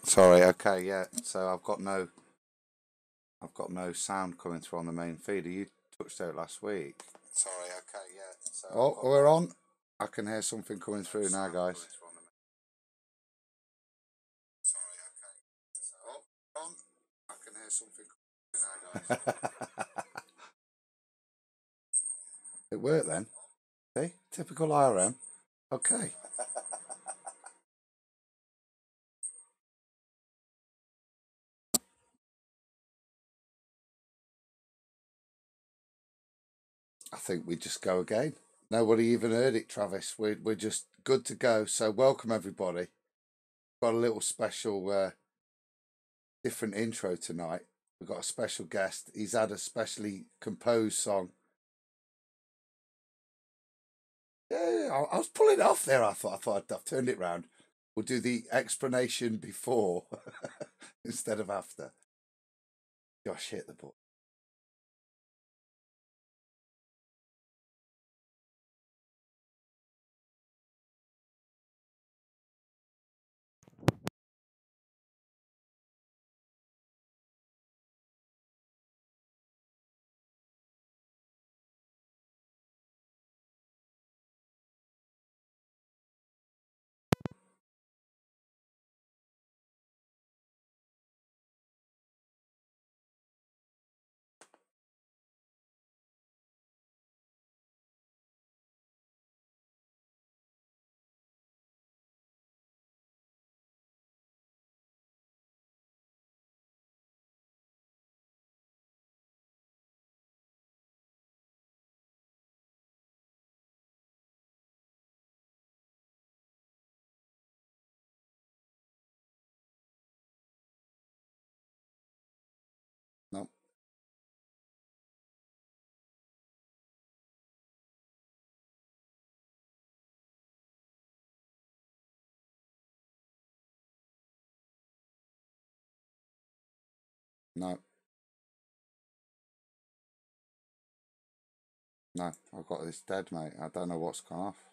Sorry, okay, yeah. So I've got no sound coming through on the main feed. You touched out last week. Sorry, okay, yeah. So oh, we're on. I can hear something coming through now, guys. Sorry, okay. So oh, on. I can hear something coming through now, guys. It worked then. See? Typical IRM. Okay. I think we just go again. Nobody even heard it, Travis. We're just good to go. So welcome everybody. Got a little special different intro tonight. We've got a special guest. He's had a specially composed song. Yeah, I was pulling it off there. I thought I've turned it round. We'll do the explanation before instead of after. Josh hit the button. No, no, no. I've got this dead, mate. I don't know what's gone off.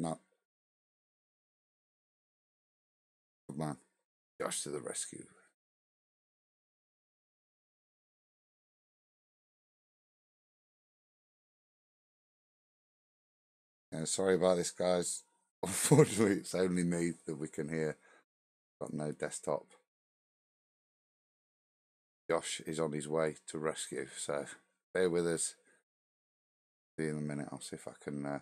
No, good man. Josh to the rescue. Yeah, sorry about this, guys. Unfortunately, it's only me that we can hear. Got no desktop. Josh is on his way to rescue, so bear with us. See you in a minute. I'll see if I can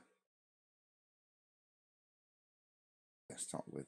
desktop with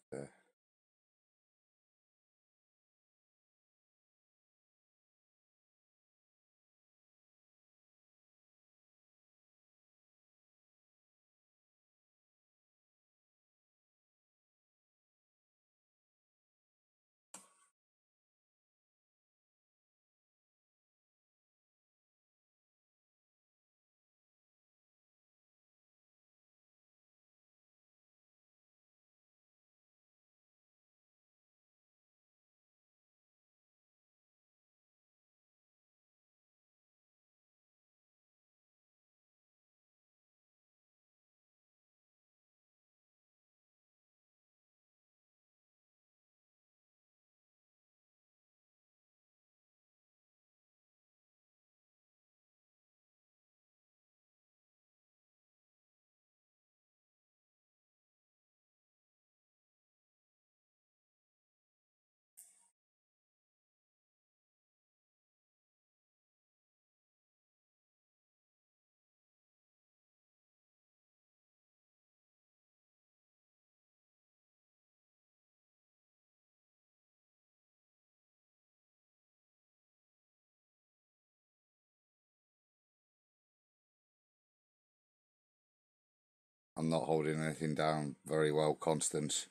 I'm not holding anything down very well, Constance.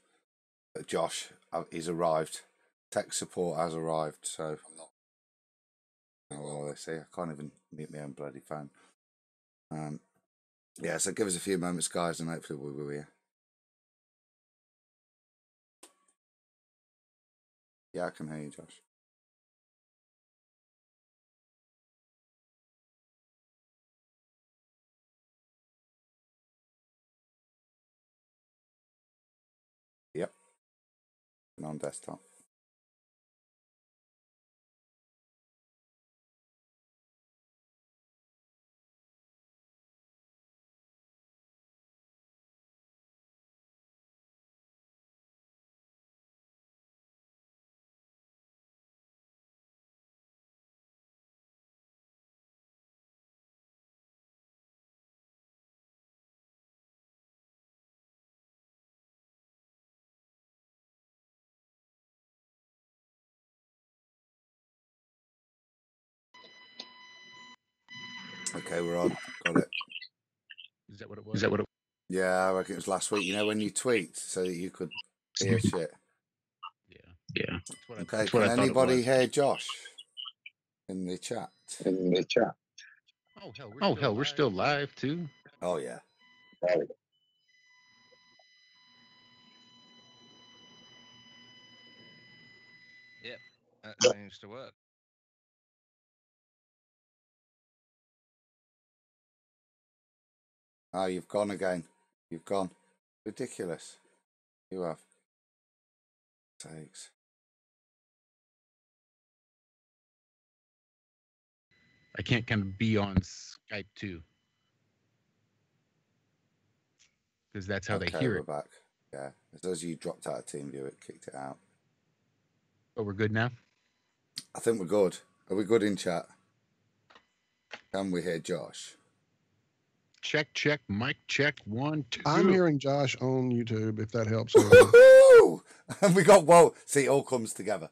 Josh, he's arrived. Tech support has arrived, so I'm not. Oh, well, they say I can't even mute my own bloody phone. Yeah, so give us a few moments, guys, and hopefully we'll be here. Yeah, I can hear you, Josh. Yep. And on desktop. Okay, we're on. Got it. Is that what it was? Yeah, I reckon it was last week. You know when you tweaked so that you could hear shit. Yeah. Okay, can anybody hear Josh in the chat? Oh hell, we're still live too. Oh yeah. Yep, that seems to work. Oh, you've gone again. You've gone. Ridiculous. You have. Sakes. I can't kind of be on Skype too, because that's how they hear we're it. back. Yeah, as you dropped out of TeamViewer, it kicked it out. But we're good now. I think we're good. Are we good in chat? Can we hear Josh? Check, mic check, 1, 2. I'm hearing Josh on YouTube, if that helps. Woohoo! And we got Walt. See, it all comes together.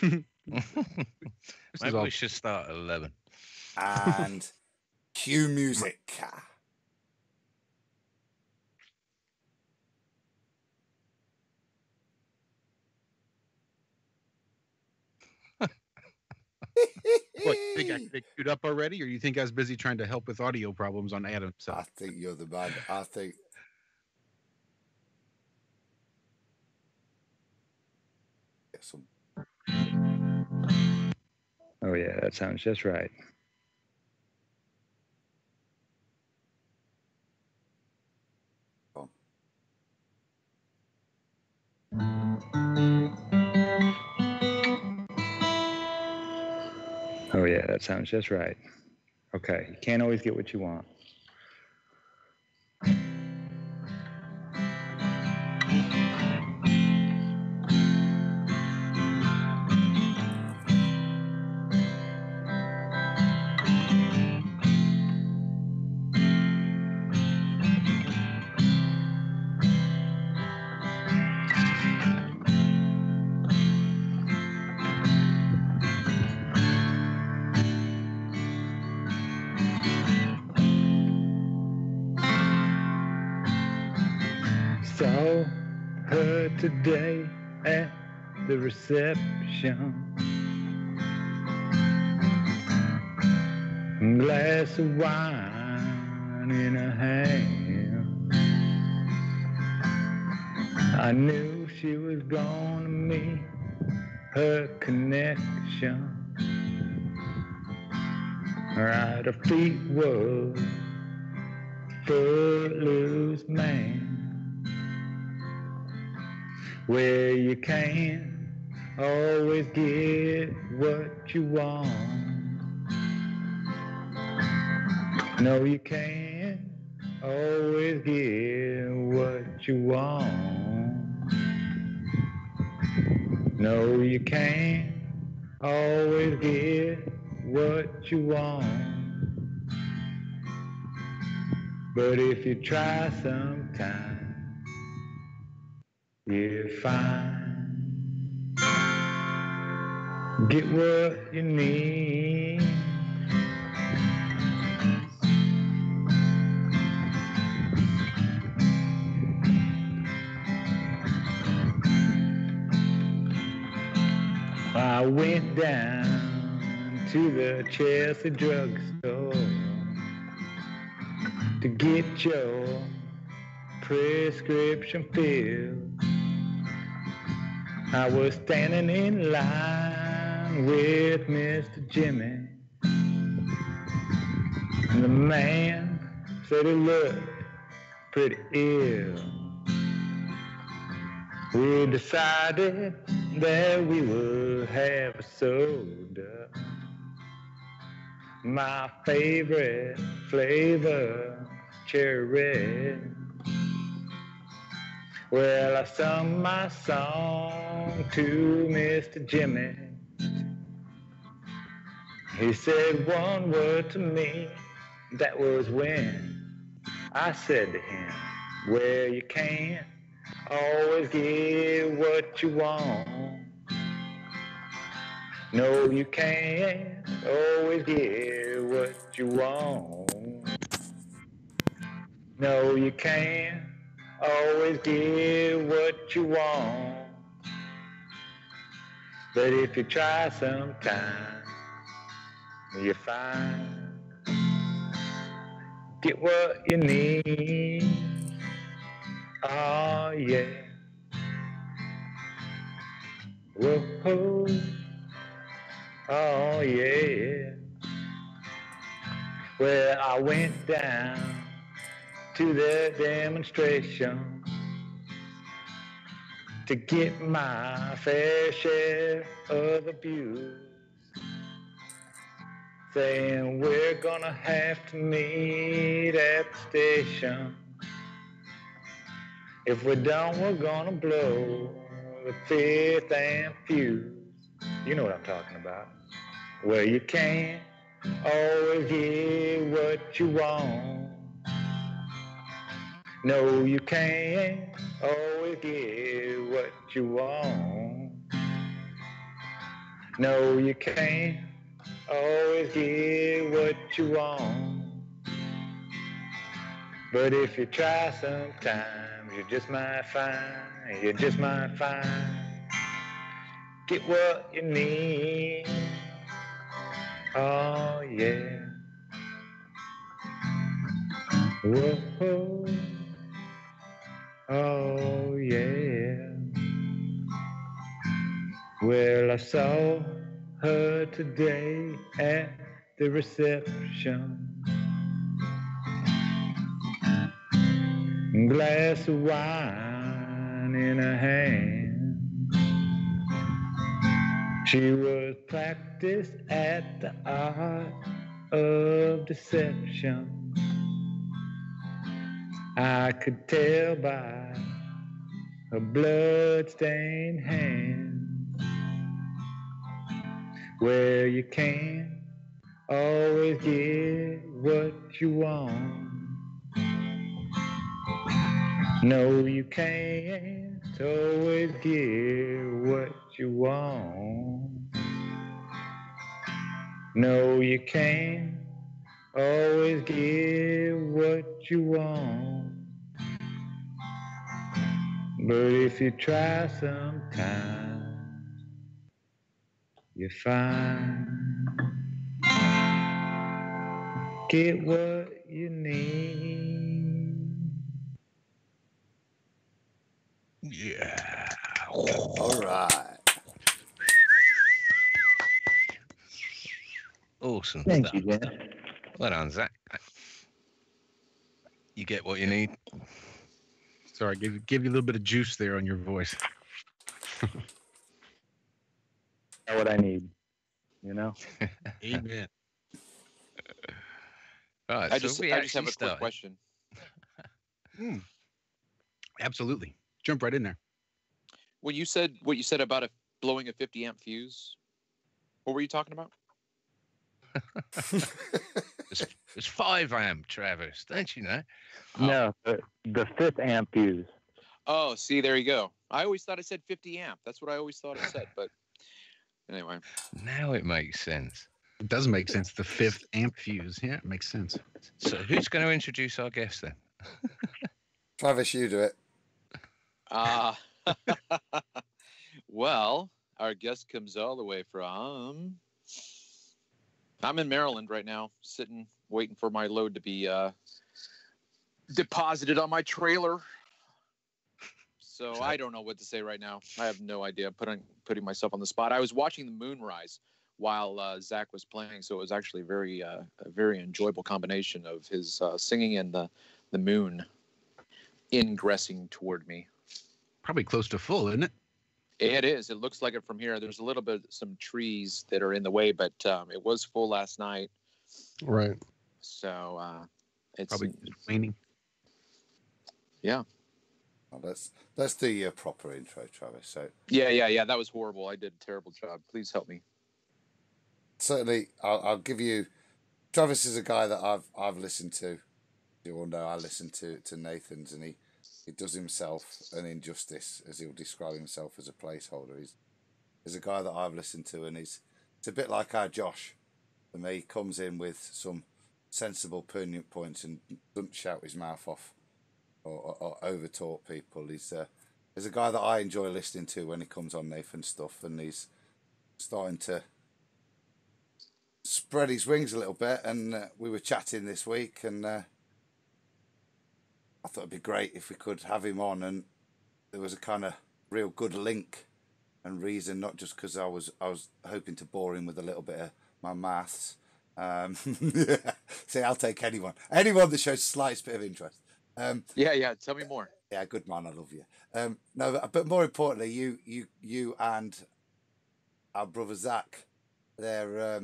Maybe we should start at 11. And cue music. What, you think I got it queued up already, or you think I was busy trying to help with audio problems on Adam's side? I think you're the man. I think. Oh yeah, that sounds just right. Oh yeah, that sounds just right. Okay, you can't always get what you want. Saw her today at the reception. A glass of wine in her hand. I knew she was gonna meet her connection. Right, her feet was footloose man. Where you can't always get what you want. No, you can't always get what you want. No, you can't always get what you want. But if you try sometime, you'll find. Get what you need. I went down to the Chelsea drugstore to get your prescription filled. I was standing in line with Mr. Jimmy, and the man said he looked pretty ill. We decided that we would have a soda. My favorite flavor, cherry red. Well, I sung my song to Mr. Jimmy. He said one word to me, that was when I said to him, well, you can't always get what you want. No, you can't always get what you want. No, you can't always get what you want. But if you try sometime, you find get what you need. Oh yeah. Whoa. Oh yeah. Well, I went down to the demonstration to get my fair share of abuse, saying we're gonna have to meet at the station. If we don't, we're gonna blow the fifth amp fuse. You know what I'm talking about. Well, you can't always get what you want. No, you can't always get what you want. No, you can't always get what you want. But if you try sometimes, you just might find, get what you need. Oh yeah. Whoa. Oh yeah. Well, I saw her today at the reception. Glass of wine in her hand. She was practiced at the art of deception. I could tell by her blood-stained hands. Well, you can't always get what you want. No, you can't always get what you want. No, you can't always get what you want. But if you try sometimes, you find get what you need. Yeah. All right. Awesome. Thank you, Jeff. Well done, Zach. You get what you need. Sorry, give you a little bit of juice there on your voice. That's what I need, you know? Amen. Right, I so just we have actually a quick started. question. Absolutely. Jump right in there. When you said what you said about blowing a 50 amp fuse, what were you talking about? It's 5 amp, Travis. Don't you know? No, the fifth amp fuse. Oh, see, there you go. I always thought it said 50 amp. That's what I always thought it said. But anyway. Now it makes sense. It does make sense. The fifth amp fuse. Yeah, it makes sense. So who's going to introduce our guest then? Travis, you do it. Well, our guest comes all the way from... I'm in Maryland right now, sitting, waiting for my load to be deposited on my trailer. So I don't know what to say right now. I have no idea. Putting myself on the spot. I was watching the moon rise while Zach was playing, so it was actually a very enjoyable combination of his singing and the moon ingressing toward me. Probably close to full, isn't it? It is. It looks like it from here. There's a little bit some trees that are in the way, but it was full last night. Right. So it's Probably waning. Yeah. Well, let's do your proper intro, Travis. So Yeah. That was horrible. I did a terrible job. Please help me. certainly, I'll give you. Travis is a guy that I've listened to. You all know I listen to Nathan's, and he does himself an injustice as he'll describe himself as a placeholder. He's a guy that I've listened to, and it's a bit like our Josh. For me, he comes in with some sensible, poignant points and doesn't shout his mouth off or over talk people. He's a guy that I enjoy listening to when he comes on Nathan's stuff, and he's starting to spread his wings a little bit. And we were chatting this week, and I thought it'd be great if we could have him on, and there was a kind of real good link and reason, not just because I was hoping to bore him with a little bit of my maths. See, I'll take anyone that shows slightest bit of interest. Yeah. Tell me more. Yeah, good man. I love you. No, but more importantly, you and our brother Zach, they're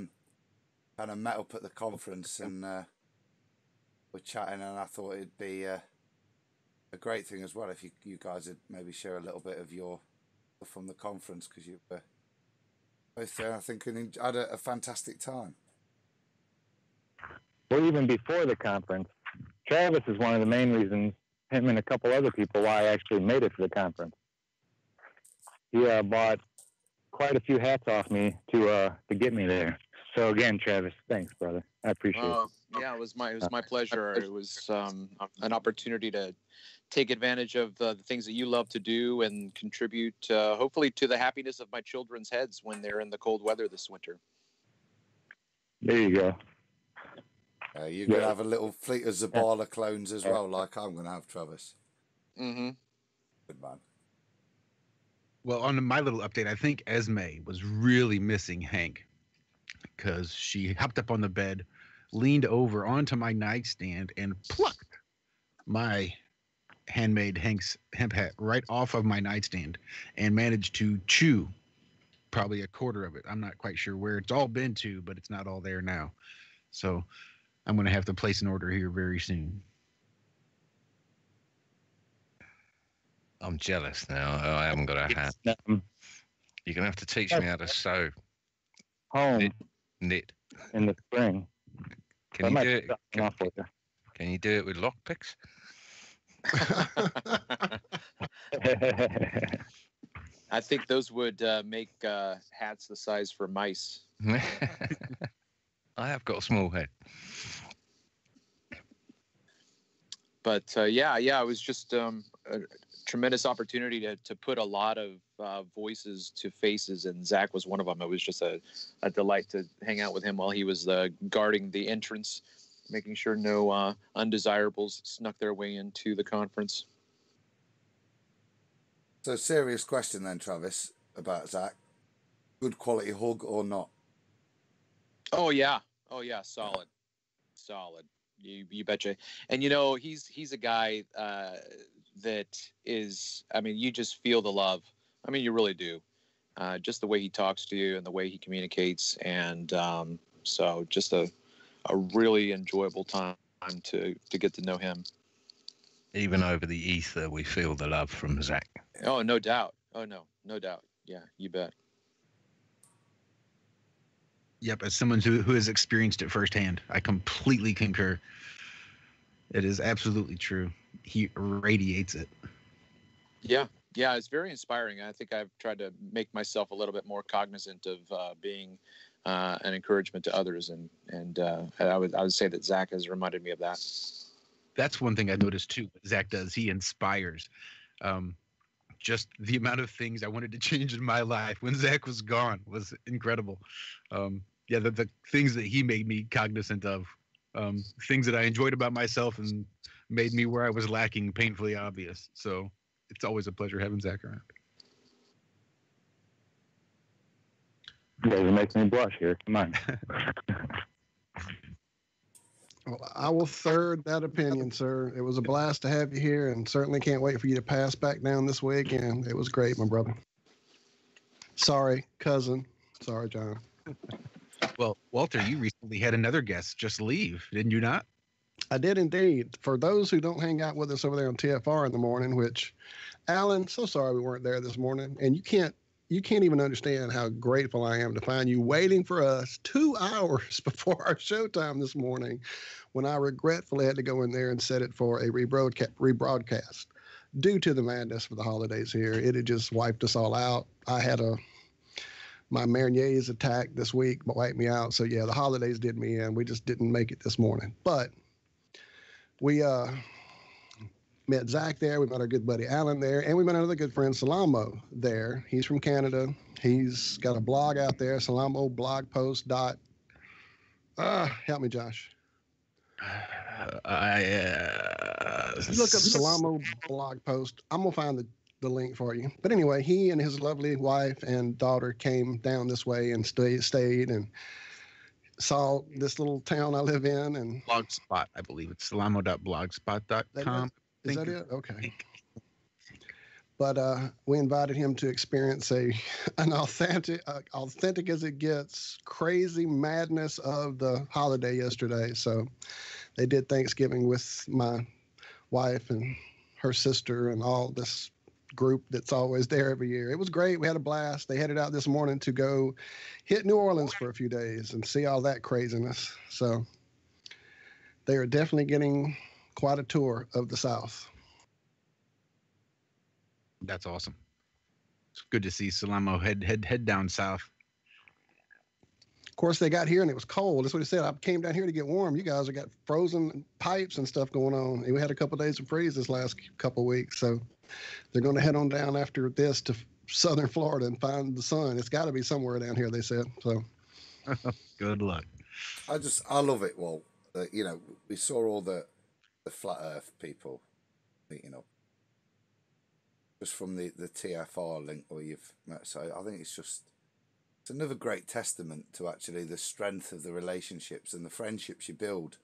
kind of met up at the conference, and we're chatting, and I thought it'd be a great thing as well if you guys would maybe share a little bit of your from the conference, because you were both there, I think, and had a fantastic time. Well, even before the conference, Travis is one of the main reasons, him and a couple other people, why I actually made it to the conference. He bought quite a few hats off me to get me there. So again, Travis, thanks, brother. I appreciate it. Yeah, it was my pleasure. It was an opportunity to take advantage of the things that you love to do and contribute, hopefully, to the happiness of my children's heads when they're in the cold weather this winter. There you go. You're going to have a little fleet of Zabala clones as well, like I'm going to have, Travis. Mm-hmm. Good man. Well, on my little update, I think Esme was really missing Hank, because she hopped up on the bed, leaned over onto my nightstand, and plucked my handmade Hank's hemp hat right off of my nightstand and managed to chew probably a quarter of it. I'm not quite sure where it's all been to, but it's not all there now. So I'm going to have to place an order here very soon. I'm jealous now. I haven't got a hat. You're going to have to teach me how to sew. Home. Knit. In the spring. Can you do it? Can you do it with lockpicks? I think those would make hats the size for mice. I have got a small head. But it was just a tremendous opportunity to put a lot of voices to faces, and Zach was one of them. It was just a delight to hang out with him while he was guarding the entrance, making sure no undesirables snuck their way into the conference. So, serious question then, Travis, about Zach. Good quality hug or not? Oh yeah, solid. You betcha. And he's a guy that is. I mean, you just feel the love. I mean, you really do. Just the way he talks to you and the way he communicates, and so just a really enjoyable time to get to know him. Even over the ether, we feel the love from Zach. Oh, no doubt. Oh, no doubt. Yeah, you bet. Yep, as someone who has experienced it firsthand, I completely concur. It is absolutely true. He radiates it. Yeah, it's very inspiring. I think I've tried to make myself a little bit more cognizant of being an encouragement to others, and I would say that Zach has reminded me of that. That's one thing I noticed too. Zach does. He inspires. Just the amount of things I wanted to change in my life when Zach was gone was incredible. The things that he made me cognizant of, things that I enjoyed about myself and made me where I was lacking painfully obvious. So It's always a pleasure having Zach around. You guys are making me blush here. Come on. Well, I will third that opinion, sir. It was a blast to have you here, and certainly can't wait for you to pass back down this week. And it was great, my brother. Sorry, cousin. Sorry, John. Well, Walter, you recently had another guest just leave, didn't you not? I did indeed. For those who don't hang out with us over there on TFR in the morning, which, Alan, so sorry we weren't there this morning, and you can't even understand how grateful I am to find you waiting for us 2 hours before our showtime this morning, when I regretfully had to go in there and set it for a rebroadcast. Due to the madness for the holidays here, it had just wiped us all out. I had my Marnier's attack this week wiped me out. So yeah, the holidays did me in. We just didn't make it this morning. But we met Zach there. We met our good buddy Alan there, and we met another good friend Salamo there. He's from Canada. He's got a blog out there, Salamo blog post dot. Help me, Josh. You look up Salamo blog post. I'm gonna find the link for you. But anyway, he and his lovely wife and daughter came down this way and stayed and saw this little town I live in. And Blogspot, I believe it's salamo.blogspot.com. Is that it? Okay. But we invited him to experience an authentic as it gets, crazy madness of the holiday yesterday. So they did Thanksgiving with my wife and her sister and all this group that's always there every year. It was great. We had a blast. They headed out this morning to go hit New Orleans for a few days and see all that craziness. So they are definitely getting quite a tour of the South. That's awesome. It's good to see Salamo head down south. Of course, they got here and it was cold. That's what he said. I came down here to get warm. You guys have got frozen pipes and stuff going on. And we had a couple of days of freeze this last couple of weeks. So they're going to head on down after this to southern Florida and find the sun. It's got to be somewhere down here, they said. So good luck. I love it, Walt. We saw all the flat Earth people meeting up just from the TFR link where you've met. So I think it's another great testament to actually the strength of the relationships and the friendships you build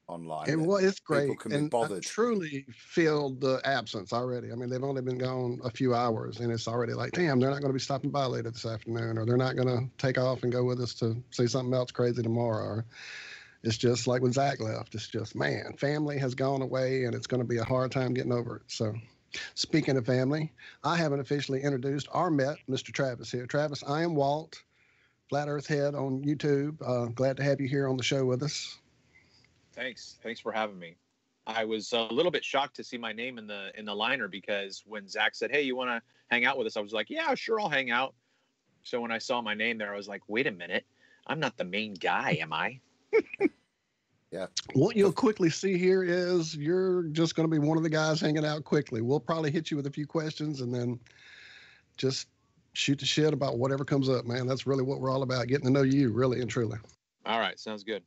online. It's great. People can be bothered. I truly feel the absence already. I mean, they've only been gone a few hours, and it's already like, damn, they're not going to be stopping by later this afternoon, or they're not going to take off and go with us to see something else crazy tomorrow. Or it's just like when Zach left. It's just, man, family has gone away, and it's going to be a hard time getting over it. So speaking of family, I haven't officially introduced or met Mr. Travis here. Travis, I am Walt, Flat Earth Head on YouTube. Glad to have you here on the show with us. Thanks for having me. I was a little bit shocked to see my name in the liner, because when Zach said, "Hey, you want to hang out with us?" I was like, "Yeah, sure, I'll hang out." So when I saw my name there, I was like, "Wait a minute, I'm not the main guy, am I?" Yeah. What you'll quickly see here is you're just going to be one of the guys hanging out quickly. We'll probably hit you with a few questions and then just shoot the shit about whatever comes up, man. That's really what we're all about, getting to know you, really and truly. All right, sounds good.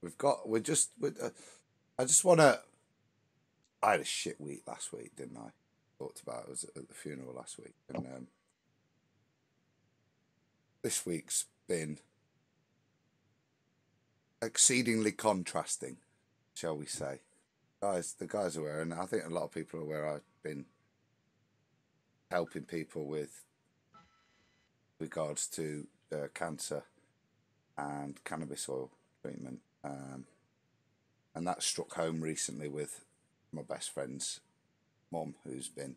I just want to. I had a shit week last week, didn't I? Talked about it. I was at the funeral last week, and this week's been exceedingly contrasting, shall we say. The guys are aware, and I think a lot of people are aware. I've been helping people with regards to cancer and cannabis oil treatment. And that struck home recently with my best friend's mum, who's been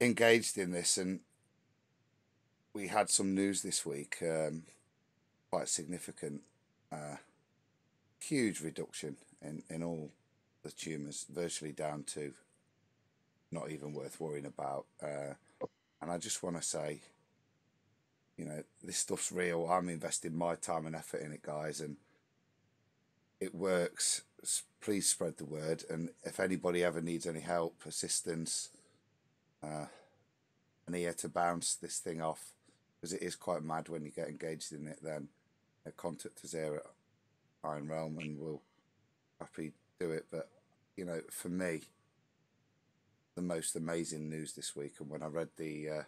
engaged in this. And we had some news this week, quite significant, huge reduction in all the tumours, virtually down to not even worth worrying about. And I just want to say, this stuff's real. I'm investing my time and effort in it, guys, and it works. Please spread the word. And if anybody ever needs any help, assistance, an ear to bounce this thing off, because it is quite mad when you get engaged in it, then contact us here at Iron Realm and we'll happy do it. But you know, for me, the most amazing news this week. And when I read the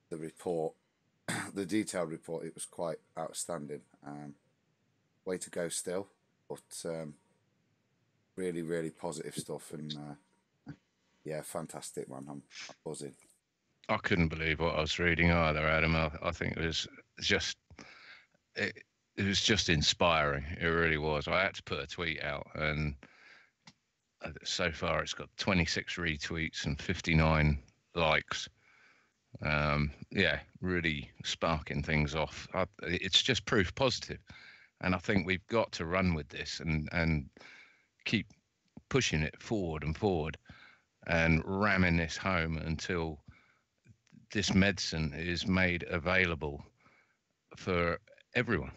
report, the detailed report, it was quite outstanding. Way to go still, but really, really positive stuff. And yeah, fantastic, man. I'm buzzing. I couldn't believe what I was reading either, Adam. I think it was just it was just inspiring. It really was. I had to put a tweet out, and so far it's got 26 retweets and 59 likes. Yeah, really sparking things off. It's just proof positive, and I think we've got to run with this and keep pushing it forward and forward, and ramming this home until this medicine is made available for everyone.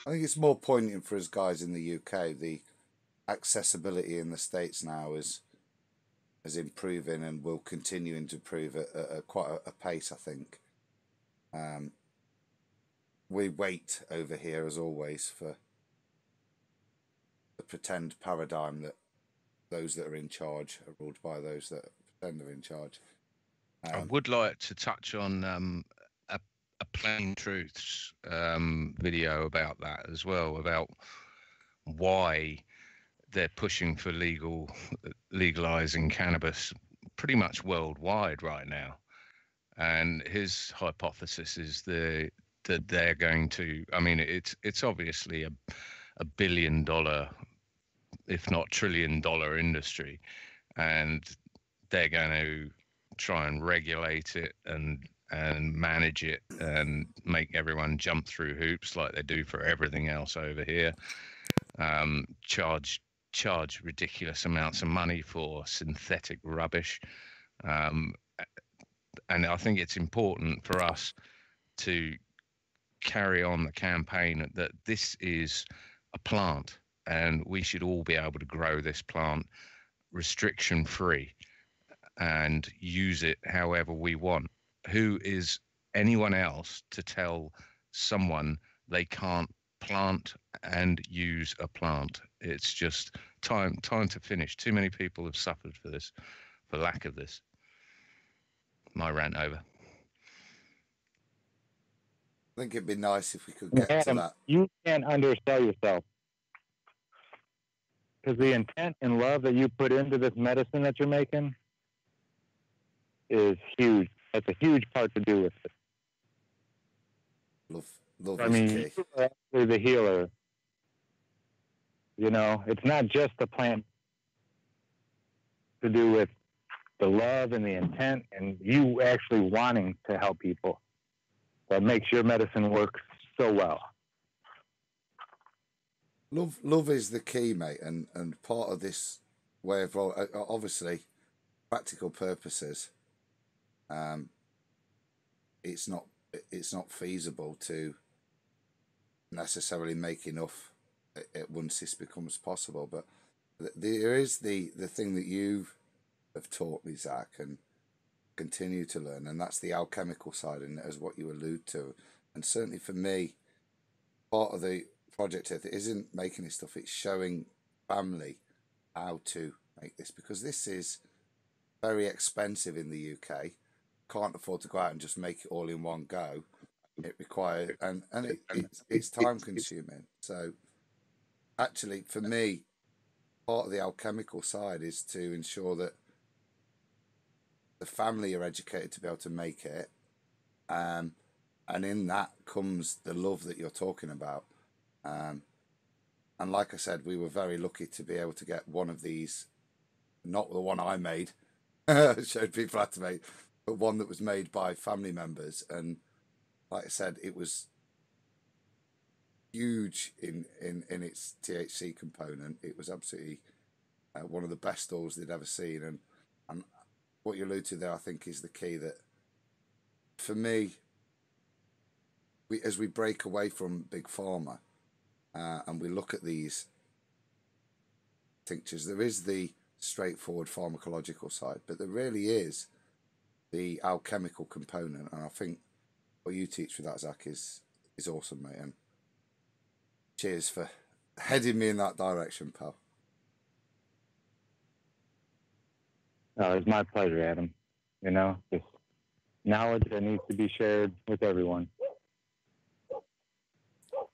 I think it's more poignant for us guys in the UK. The accessibility in the States now is improving and will continue to improve at quite a pace, I think. We wait over here, as always, for the pretend paradigm that those that are in charge are ruled by those that pretend they're in charge. I would like to touch on a plain truths video about that as well, about why they're pushing for legalizing cannabis pretty much worldwide right now. And his hypothesis is that they're going to, I mean, it's obviously a $1 billion, if not $1 trillion industry, and they're going to try and regulate it and manage it and make everyone jump through hoops like they do for everything else over here. Charge ridiculous amounts of money for synthetic rubbish. And I think it's important for us to carry on the campaign that this is a plant and we should all be able to grow this plant restriction free and use it however we want. Who is anyone else to tell someone they can't plant and use a plant? It's just time to finish. Too many people have suffered for this, for lack of this. My rant over. I think it'd be nice if we could get Adam, to that. You can't undersell yourself. Because the intent and love that you put into this medicine that you're making is huge. That's a huge part to do with it. Love I is mean, key. you are actually the healer. You know, it's not just the plant to do with the love and the intent and you actually wanting to help people that makes your medicine work so well. Love is the key, mate, and part of this way of obviously practical purposes. It's not feasible to necessarily make enough at once this becomes possible, but there is the thing that you have taught me, Zach, and continue to learn, and that's the alchemical side, and as what you allude to, and certainly for me, part of the project isn't making this stuff, it's showing family how to make this, because this is very expensive in the UK. Can't afford to go out and just make it all in one go. It requires, and it's time consuming. So actually for me, part of the alchemical side is to ensure that the family are educated to be able to make it, and in that comes the love that you're talking about. And like I said, we were very lucky to be able to get one of these, not the one I made, showed people how to make, but one that was made by family members. And like I said, it was huge in its THC component. It was absolutely one of the best stalls they'd ever seen. And what you allude to there, I think, is the key, that for me, as we break away from Big Pharma, and we look at these tinctures, there is the straightforward pharmacological side, but there really is the alchemical component. And I think what you teach with that, Zach, is awesome, mate. And cheers for heading me in that direction, pal. Oh, it's my pleasure, Adam. You know, just knowledge that needs to be shared with everyone.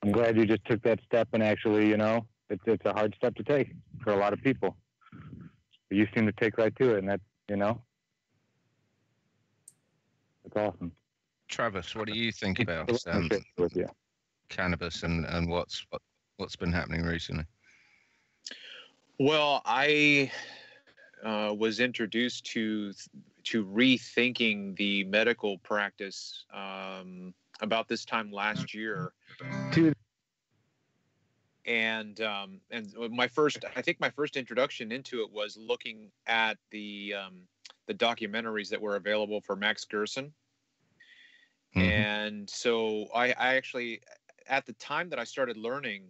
I'm glad you just took that step and actually, you know, it's a hard step to take for a lot of people. But you seem to take right to it, and that, you know, that's awesome. Travis, what do you think about with you. cannabis and what's been happening recently? Well, I was introduced to rethinking the medical practice about this time last year. And my first introduction into it was looking at the documentaries that were available for Max Gerson. Mm-hmm. And so I actually, at the time that I started learning,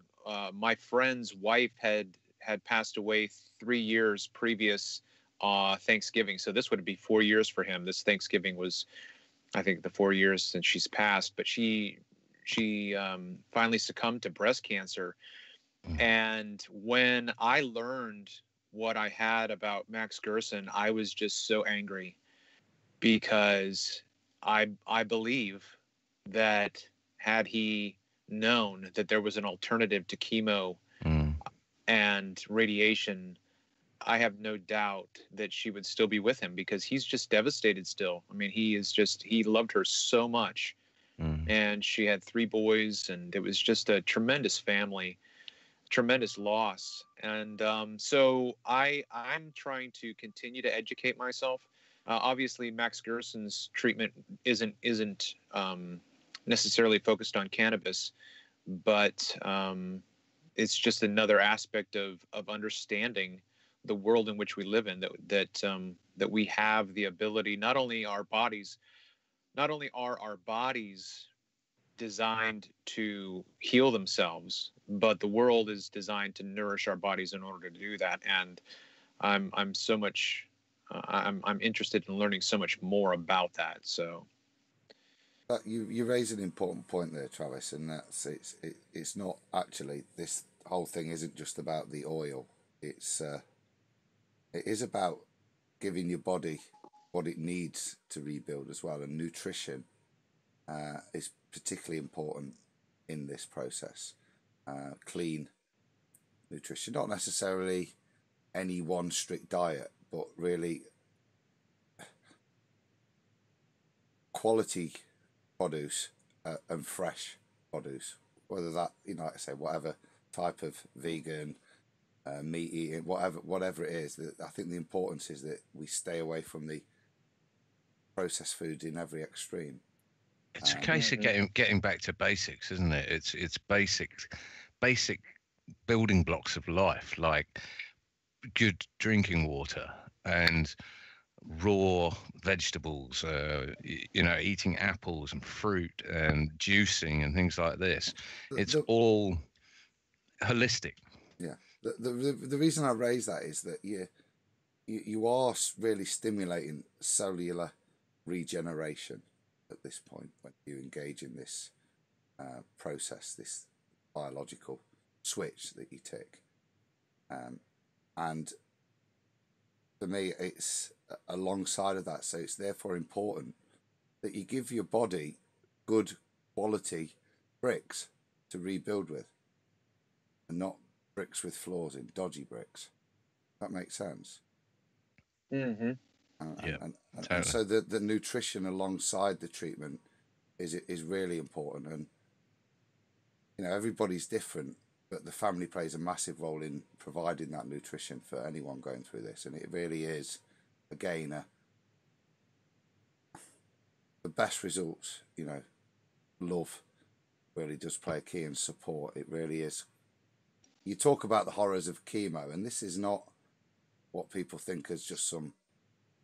my friend's wife had passed away 3 years previous Thanksgiving. So this would be 4 years for him. This Thanksgiving was, I think, the 4 years since she's passed. But she finally succumbed to breast cancer. And when I learned what I had about Max Gerson, I was just so angry, because I believe that had he known that there was an alternative to chemo and radiation, I have no doubt that she would still be with him, because he's just devastated still. I mean, he loved her so much, and she had 3 boys, and it was just a tremendous family. Tremendous loss. And so I'm trying to continue to educate myself. Obviously, Max Gerson's treatment isn't necessarily focused on cannabis, but it's just another aspect of understanding the world in which we live in, that we have the ability, not only are our bodies designed to heal themselves, but the world is designed to nourish our bodies in order to do that. And I'm interested in learning so much more about that. So you raise an important point there, Travis, and that's it's not actually, this whole thing isn't just about the oil. It is about giving your body what it needs to rebuild as well, and nutrition is particularly important in this process. Clean nutrition, not necessarily any one strict diet, but really quality produce and fresh produce, whether that, you know, like I say, whatever type of vegan, meat eating, whatever it is. I think the importance is that we stay away from the processed foods in every extreme. It's a case of getting back to basics, isn't it? It's basic building blocks of life, like good drinking water and raw vegetables, you know, eating apples and fruit and juicing and things like this. It's all holistic. Yeah. The reason I raise that is that you are really stimulating cellular regeneration at this point when you engage in this process, this biological switch that you take. And for me, it's alongside of that. So it's therefore important that you give your body good quality bricks to rebuild with, and not bricks with flaws in, dodgy bricks. That makes sense. Mm-hmm. And so the nutrition alongside the treatment is really important. And you know, everybody's different, but the family plays a massive role in providing that nutrition for anyone going through this. And it really is, again, the best results. You know, love really does play a key, in support. It really is. You talk about the horrors of chemo, and this is not what people think as just some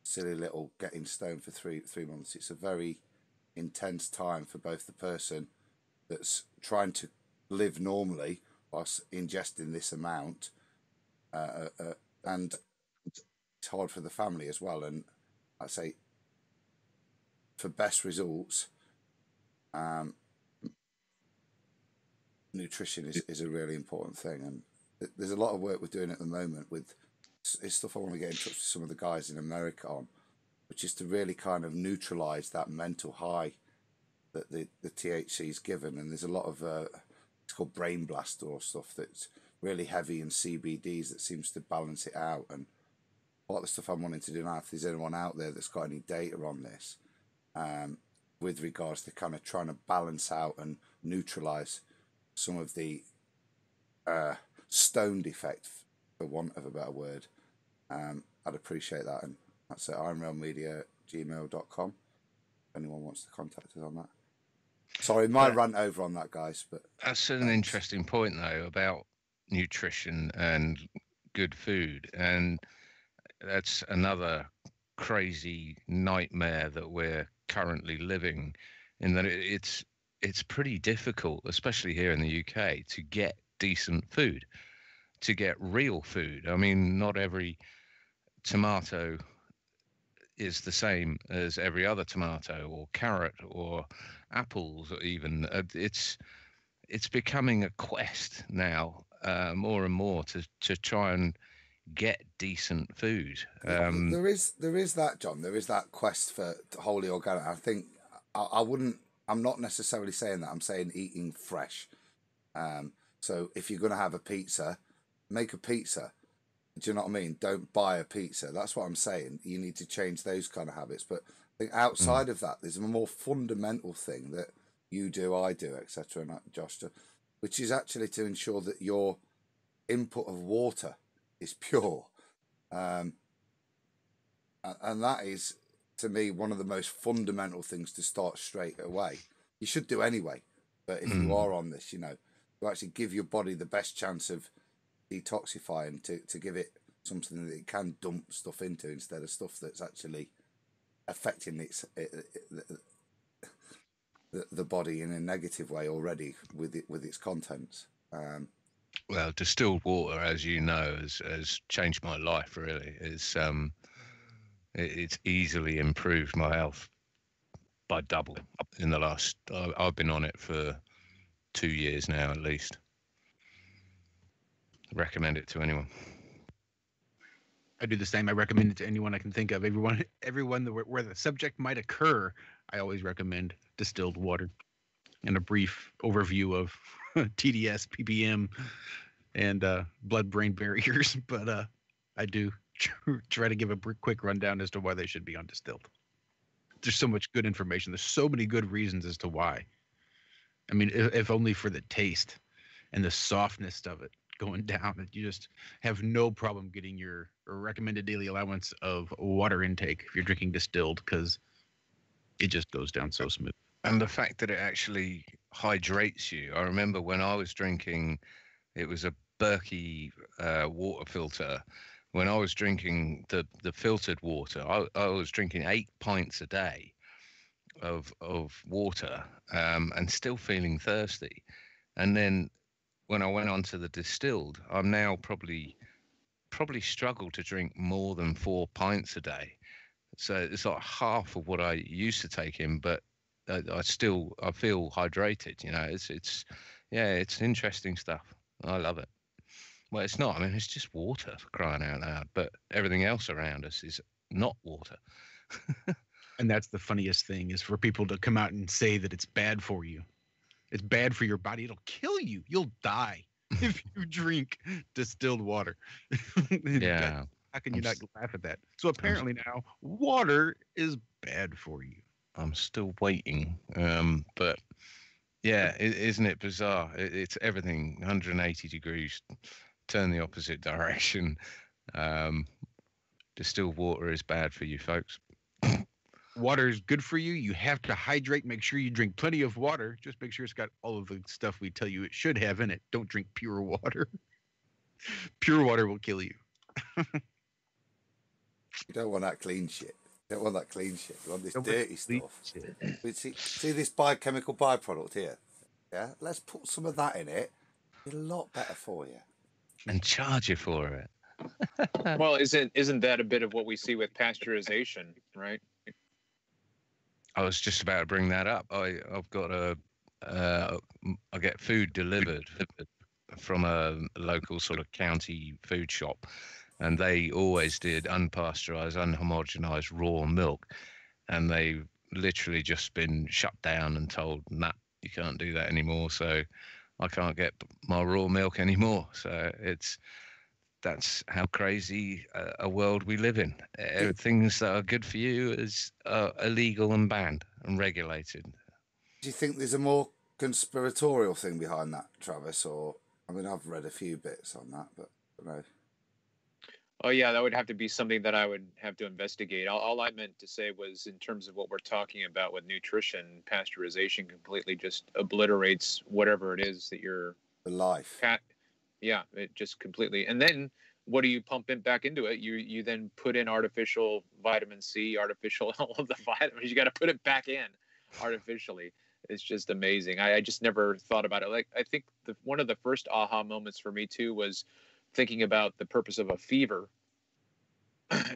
silly little getting stoned for three months. It's a very intense time for both the person that's trying to live normally whilst ingesting this amount, and it's hard for the family as well. And I say, for best results, nutrition is a really important thing. And there's a lot of work we're doing at the moment with it's stuff I want to get in touch with some of the guys in America on, which is to really kind of neutralize that mental high that the THC is given. And there's a lot of it's called brain blast or stuff that's really heavy in CBDs that seems to balance it out. And a lot of the stuff I'm wanting to do now, if there's anyone out there that's got any data on this, with regards to kind of trying to balance out and neutralize some of the stoned effect, for want of a better word, I'd appreciate that. And that's at ironrealmedia@gmail.com if anyone wants to contact us on that. Sorry, my rant over on that, guys. But that's an interesting point, though, about nutrition and good food. And that's another crazy nightmare that we're currently living in, that it's pretty difficult, especially here in the UK, to get decent food, to get real food. I mean, not every tomato is the same as every other tomato or carrot or apples, or even it's becoming a quest now, more and more, to try and get decent food. There is that, John. There is that quest for wholly organic. I think I wouldn't. I'm not necessarily saying that. I'm saying eating fresh. So if you're going to have a pizza, make a pizza. Do you know what I mean? Don't buy a pizza. That's what I'm saying. You need to change those kind of habits. But I think outside of that, there's a more fundamental thing that you do, I do, etc., and Josh do, which is actually to ensure that your input of water is pure. And that is, to me, one of the most fundamental things to start straight away. You should do anyway. But if you are on this, you know, to actually give your body the best chance of detoxifying, to give it something that it can dump stuff into instead of stuff that's actually affecting the body in a negative way already with its contents. Well, distilled water, as you know, has changed my life. Really, it's easily improved my health by double in the last. I've been on it for 2 years now, at least. Recommend it to anyone. I do the same. I recommend it to anyone I can think of. Everyone where the subject might occur, I always recommend distilled water and a brief overview of TDS, ppm, and blood-brain barriers. But I do try to give a quick rundown as to why they should be on distilled. There's so much good information. There's so many good reasons as to why. I mean, if only for the taste and the softness of it going down, that you just have no problem getting your recommended daily allowance of water intake if you're drinking distilled, because it just goes down so smooth. And the fact that it actually hydrates you. I remember when I was drinking, it was a Berkey water filter. When I was drinking the filtered water, I was drinking 8 pints a day of water, and still feeling thirsty. And then when I went on to the distilled, I'm now probably struggle to drink more than 4 pints a day. So it's like half of what I used to take in, but I feel hydrated. You know, it's interesting stuff. I love it. Well, it's not. I mean, it's just water, for crying out loud. But everything else around us is not water. And that's the funniest thing, is for people to come out and say that it's bad for you. It's bad for your body. It'll kill you. You'll die if you drink distilled water. Yeah. How can you not laugh at that? So apparently now water is bad for you. I'm still waiting. But yeah, isn't it bizarre? It's everything 180 degrees, turn the opposite direction. Distilled water is bad for you, folks. Water is good for you. You have to hydrate. Make sure you drink plenty of water. Just make sure it's got all of the stuff we tell you it should have in it. Don't drink pure water. Pure water will kill you. You don't want that clean shit. You don't want that clean shit. You want this dirty stuff. See this biochemical byproduct here? Yeah? Let's put some of that in it. It's a lot better for you. And charge you for it. Well, isn't that a bit of what we see with pasteurization, right? I was just about to bring that up. I've got I get food delivered from a local sort of county food shop, and they always did unpasteurized, unhomogenized raw milk, and they literally just been shut down and told, nah, you can't do that anymore. So I can't get my raw milk anymore. So that's how crazy a world we live in. Things that are good for you is illegal and banned and regulated. Do you think there's a more conspiratorial thing behind that, Travis? Or, I mean, I've read a few bits on that, but I don't know. Oh yeah, that would have to be something that I would have to investigate. All I meant to say was, in terms of what we're talking about with nutrition, pasteurization completely just obliterates whatever it is that you're. The life. Yeah, it just completely. And then what do you pump in back into it? You then put in artificial vitamin C, artificial all of the vitamins. You got to put it back in artificially. It's just amazing. I just never thought about it. Like, I think one of the first aha moments for me too was thinking about the purpose of a fever.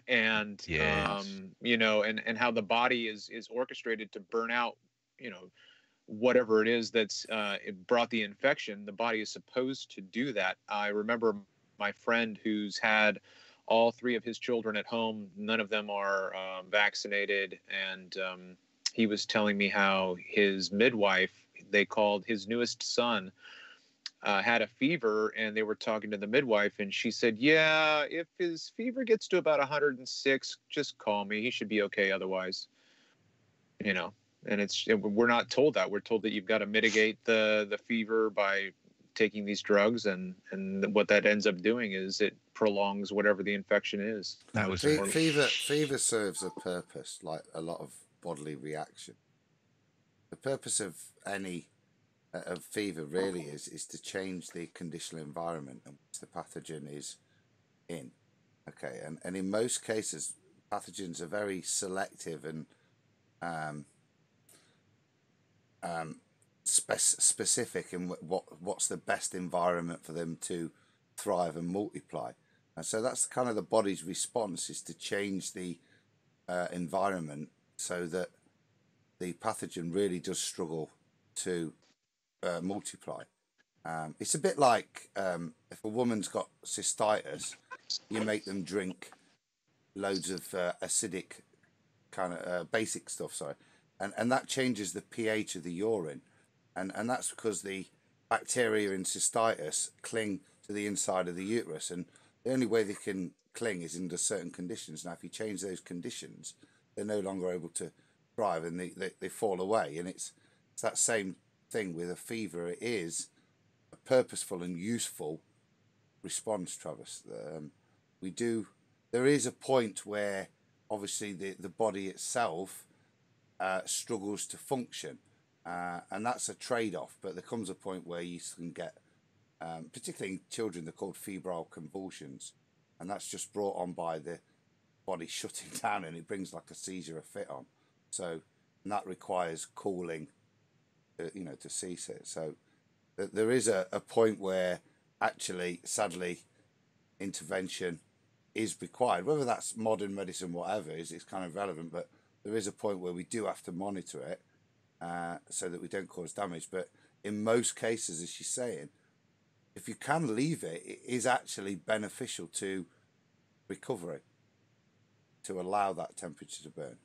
And Yes. you know, and how the body is orchestrated to burn out, you know, whatever it is that's it brought the infection. The body is supposed to do that. I remember my friend who's had all three of his children at home. None of them are vaccinated, and he was telling me how his midwife, they called his newest son, had a fever, and they were talking to the midwife, and she said, yeah, if his fever gets to about 106, just call me. He should be okay otherwise. You know, and we're not told that. We're told that you've got to mitigate the fever by taking these drugs, and what that ends up doing is it prolongs whatever the infection is. That was fever serves a purpose, like a lot of bodily reaction. The purpose of any of fever really is to change the conditional environment in which the pathogen is in. Okay, and in most cases, pathogens are very selective and specific in what's the best environment for them to thrive and multiply. And so that's kind of the body's response, is to change the environment so that the pathogen really does struggle to multiply. It's a bit like if a woman's got cystitis, you make them drink loads of acidic kind of basic stuff, sorry, and that changes the pH of the urine, and that's because the bacteria in cystitis cling to the inside of the uterus, and the only way they can cling is under certain conditions. Now, if you change those conditions, they're no longer able to thrive, and they fall away. And it's that same thing with a fever. It is a purposeful and useful response, Travis. There is a point where obviously the body itself struggles to function, and that's a trade-off. But there comes a point where you can get, particularly in children, they're called febrile convulsions, and that's just brought on by the body shutting down, and it brings like a seizure or fit on. So, and that requires cooling, to cease it. So there is a point where actually, sadly, intervention is required. Whether that's modern medicine, whatever, it's kind of relevant, but there is a point where we do have to monitor it so that we don't cause damage. But in most cases, as she's saying, if you can leave it, it is actually beneficial to recovery, to allow that temperature to burn.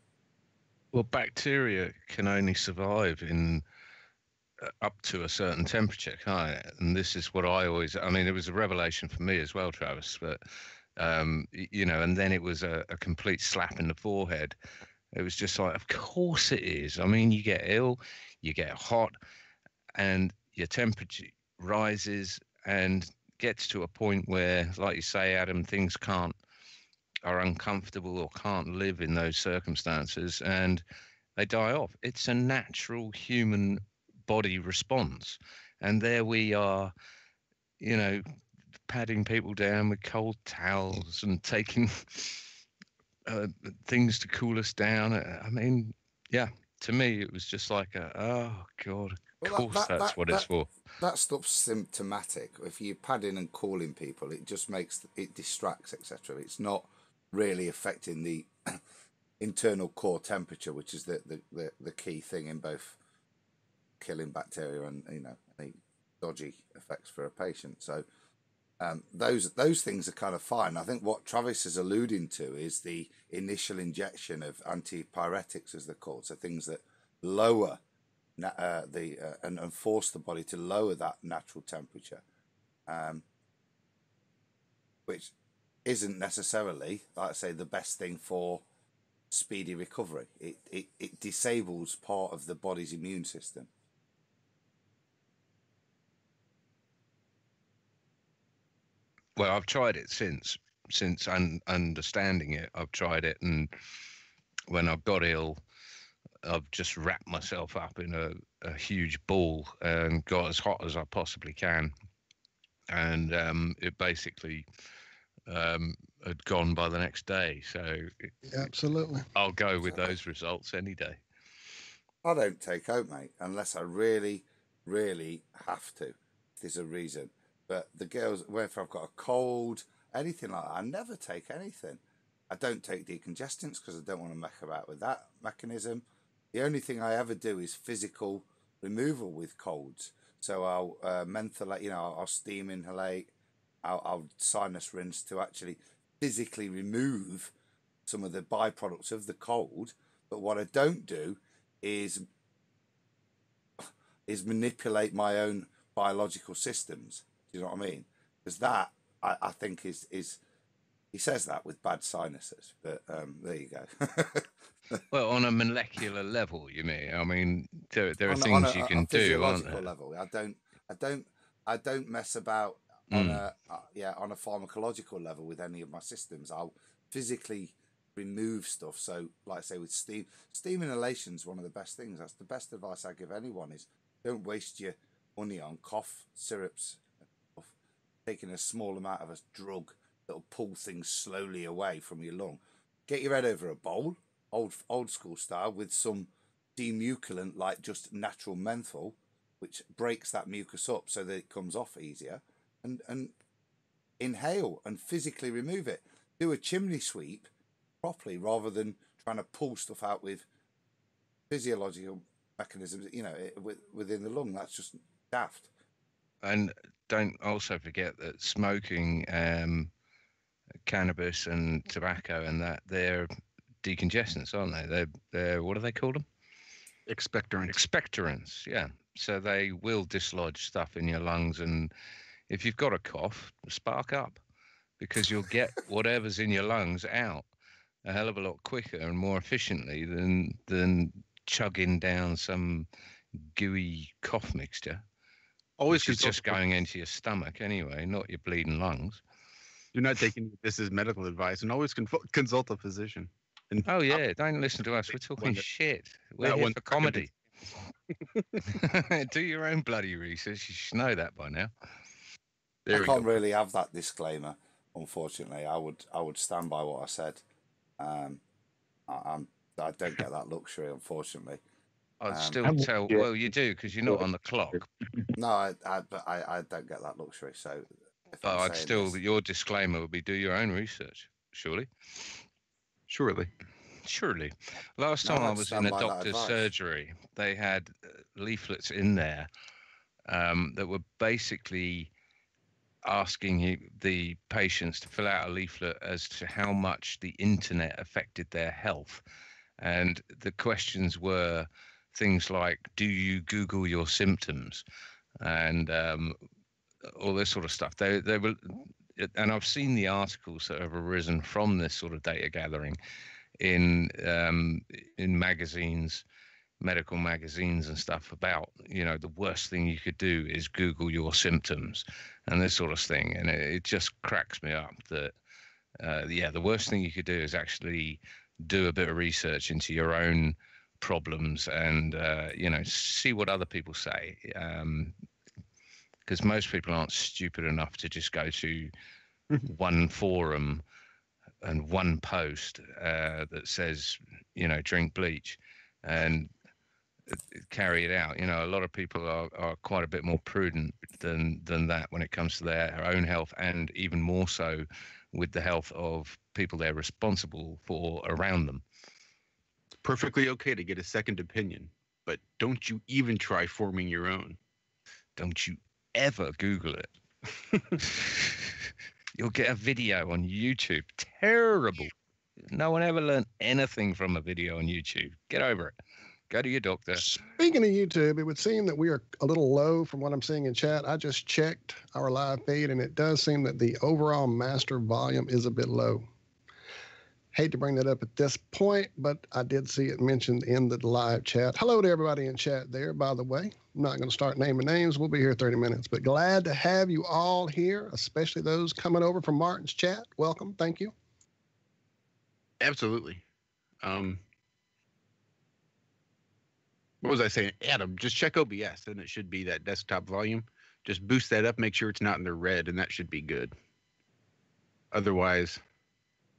Well, bacteria can only survive in up to a certain temperature, can't it? And this is what I mean, it was a revelation for me as well, Travis, but, and then it was a complete slap in the forehead. It was just like, of course it is. I mean, you get ill, you get hot, and your temperature rises and gets to a point where, like you say, Adam, things are uncomfortable or can't live in those circumstances, and they die off. It's a natural human body response. And there we are, patting people down with cold towels and taking things to cool us down. I mean, yeah, to me, it was just like oh, God, of course that's what it's for. That stuff's symptomatic. If you're padding and calling people, it just it distracts, etc. It's not really affecting the internal core temperature, which is the key thing in both killing bacteria and any dodgy effects for a patient. So Those things are kind of fine. I think what Travis is alluding to is the initial injection of antipyretics, as they're called, so things that lower and force the body to lower that natural temperature, which isn't necessarily, like I say, the best thing for speedy recovery. It disables part of the body's immune system. Well, I've tried it since understanding it. I've tried it, and when I've got ill, I've just wrapped myself up in a huge ball and got as hot as I possibly can, and it basically had gone by the next day. So Absolutely. I'll go with those results any day. I don't take oat, mate, unless I really, really have to. There's a reason. But the girls, whether I've got a cold, anything like that, I never take anything. I don't take decongestants because I don't want to mess about with that mechanism. The only thing I ever do is physical removal with colds. So I'll mentholate, I'll steam inhalate, I'll sinus rinse to actually physically remove some of the byproducts of the cold. But what I don't do is manipulate my own biological systems. Do you know what I mean? Because that I think is he says that with bad sinuses, but there you go. Well, on a molecular level, you mean? I mean, there are on things you can do, aren't there? Level. I don't mess about on a pharmacological level with any of my systems. I'll physically remove stuff. So, like I say, with steam inhalation is one of the best things. That's the best advice I give anyone: is don't waste your money on cough syrups, taking a small amount of a drug that'll pull things slowly away from your lung. Get your head over a bowl, old school style, with some demuculant, like just natural menthol, which breaks that mucus up so that it comes off easier, and inhale and physically remove it. Do a chimney sweep properly rather than trying to pull stuff out with physiological mechanisms, within the lung. That's just daft. And don't also forget that smoking cannabis and tobacco and that, they're decongestants, aren't they? They're what do they call them? Expectorants. Expectorants, yeah. So they will dislodge stuff in your lungs, and if you've got a cough, spark up, because you'll get whatever's in your lungs out a hell of a lot quicker and more efficiently than chugging down some gooey cough mixture. Always which is just going into your stomach anyway, not your bleeding lungs. Do not take this as medical advice, and always consult a physician. And oh yeah, don't listen to us. We're talking shit. We're here for comedy. Do your own bloody research. You should know that by now. I can't really have that disclaimer, unfortunately. I would stand by what I said. I don't get that luxury, unfortunately. I'd still tell. Well, you do, because you're not on the clock. No, I don't get that luxury. So, I'd still. Your disclaimer would be: do your own research. Surely. Last time I was in a doctor's surgery, they had leaflets in there that were basically asking the patients to fill out a leaflet as to how much the internet affected their health, and the questions were things like, do you Google your symptoms, and all this sort of stuff. They were, and I've seen the articles that have arisen from this sort of data gathering in magazines, medical magazines and stuff, about, the worst thing you could do is Google your symptoms and this sort of thing. And it just cracks me up that, the worst thing you could do is actually do a bit of research into your own problems and, see what other people say. Because most people aren't stupid enough to just go to one forum and one post that says, drink bleach and carry it out. A lot of people are quite a bit more prudent than that when it comes to their own health, and even more so with the health of people they're responsible for around them. It's perfectly okay to get a second opinion, but don't you even try forming your own. Don't you ever Google it. You'll get a video on YouTube. Terrible. No one ever learned anything from a video on YouTube. Get over it. Go to your doctor. Speaking of YouTube, it would seem that we are a little low from what I'm seeing in chat. I just checked our live feed, and it does seem that the overall master volume is a bit low. Hate to bring that up at this point, but I did see it mentioned in the live chat. Hello to everybody in chat there, by the way. I'm not going to start naming names. We'll be here 30 minutes, but glad to have you all here, especially those coming over from Martin's chat. Welcome. Thank you. Absolutely. What was I saying? Adam, just check OBS, and it should be that desktop volume. Just boost that up, make sure it's not in the red, and that should be good. Otherwise,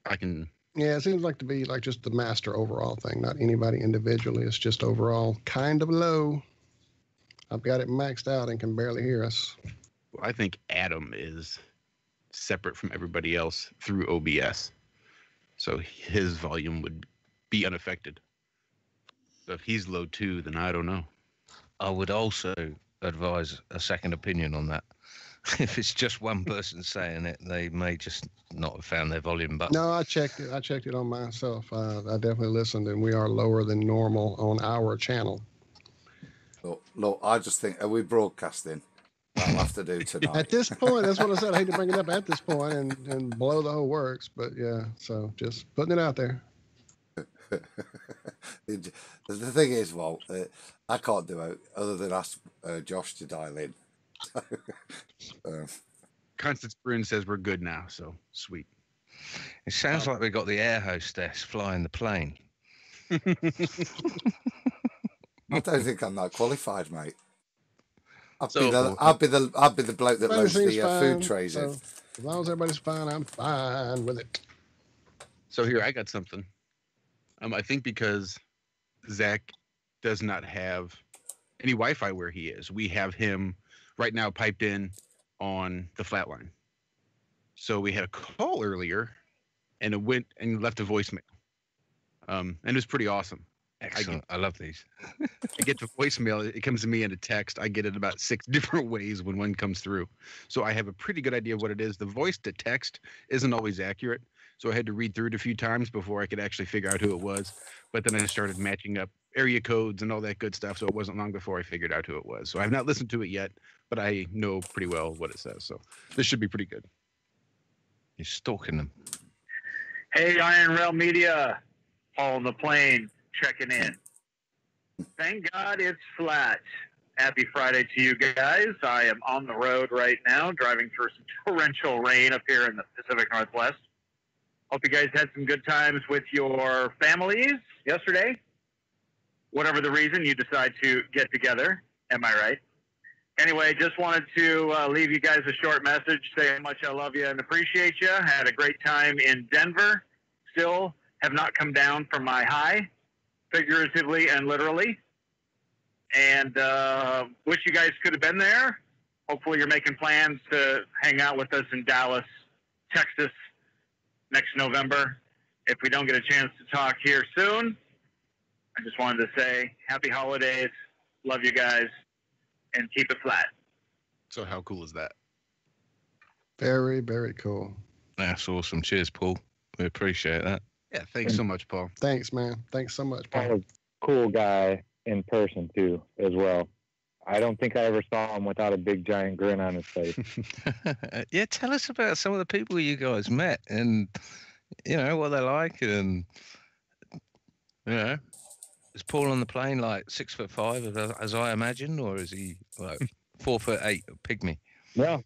I can... Yeah, it seems like to be like just the master overall thing, not anybody individually. It's just overall kind of low. I've got it maxed out and can barely hear us. Well, I think Adam is separate from everybody else through OBS. So his volume would be unaffected. So if he's low too, then I don't know. I would also advise a second opinion on that. If it's just one person saying it, they may just not have found their volume button. No, I checked it. I checked it on myself. I definitely listened, and we are lower than normal on our channel. Look, I just think, are we broadcasting? I'll have to do tonight. At this point, that's what I said. I hate to bring it up at this point and blow the whole works, but yeah, so just putting it out there. The thing is, Walt, I can't do it other than ask Josh to dial in. Constance Brune says we're good now, so sweet. It sounds like we got the air hostess flying the plane. I don't think I'm that qualified, mate. I'd be the bloke that loads the food trays in. As long as everybody's fine, I'm fine with it. So here, I got something. I think because Zach does not have any Wi-Fi where he is, we have him right now piped in on the flatline. So we had a call earlier, and it went and left a voicemail. And it was pretty awesome. Excellent. I love these. I get the voicemail. It comes to me in a text. I get it about 6 different ways when one comes through. So I have a pretty good idea of what it is. The voice to text isn't always accurate. So I had to read through it a few times before I could actually figure out who it was. But then I started matching up area codes and all that good stuff. So it wasn't long before I figured out who it was. So I've not listened to it yet, but I know pretty well what it says. So this should be pretty good. You're stalking them. Hey, Iron Rail Media, Paul on the plane, checking in. Thank God it's flat. Happy Friday to you guys. I am on the road right now, driving through some torrential rain up here in the Pacific Northwest. Hope you guys had some good times with your families yesterday. Whatever the reason you decide to get together. Am I right? Anyway, just wanted to leave you guys a short message, say how much I love you and appreciate you. Had a great time in Denver. Still have not come down from my high, figuratively and literally. And wish you guys could have been there. Hopefully you're making plans to hang out with us in Dallas, Texas next November. If we don't get a chance to talk here soon, I just wanted to say happy holidays. Love you guys. And keep it flat. So how cool is that? Very, very cool. That's awesome. Cheers, Paul. We appreciate that. Yeah, thanks so much, Paul. Thanks, man. Thanks so much, Paul. Paul was a cool guy in person, too, as well. I don't think I ever saw him without a big, giant grin on his face. Yeah, tell us about some of the people you guys met and, you know, what they're like. And, you know, is Paul on the plane like 6'5", as I imagine, or is he like 4'8", a pygmy? No,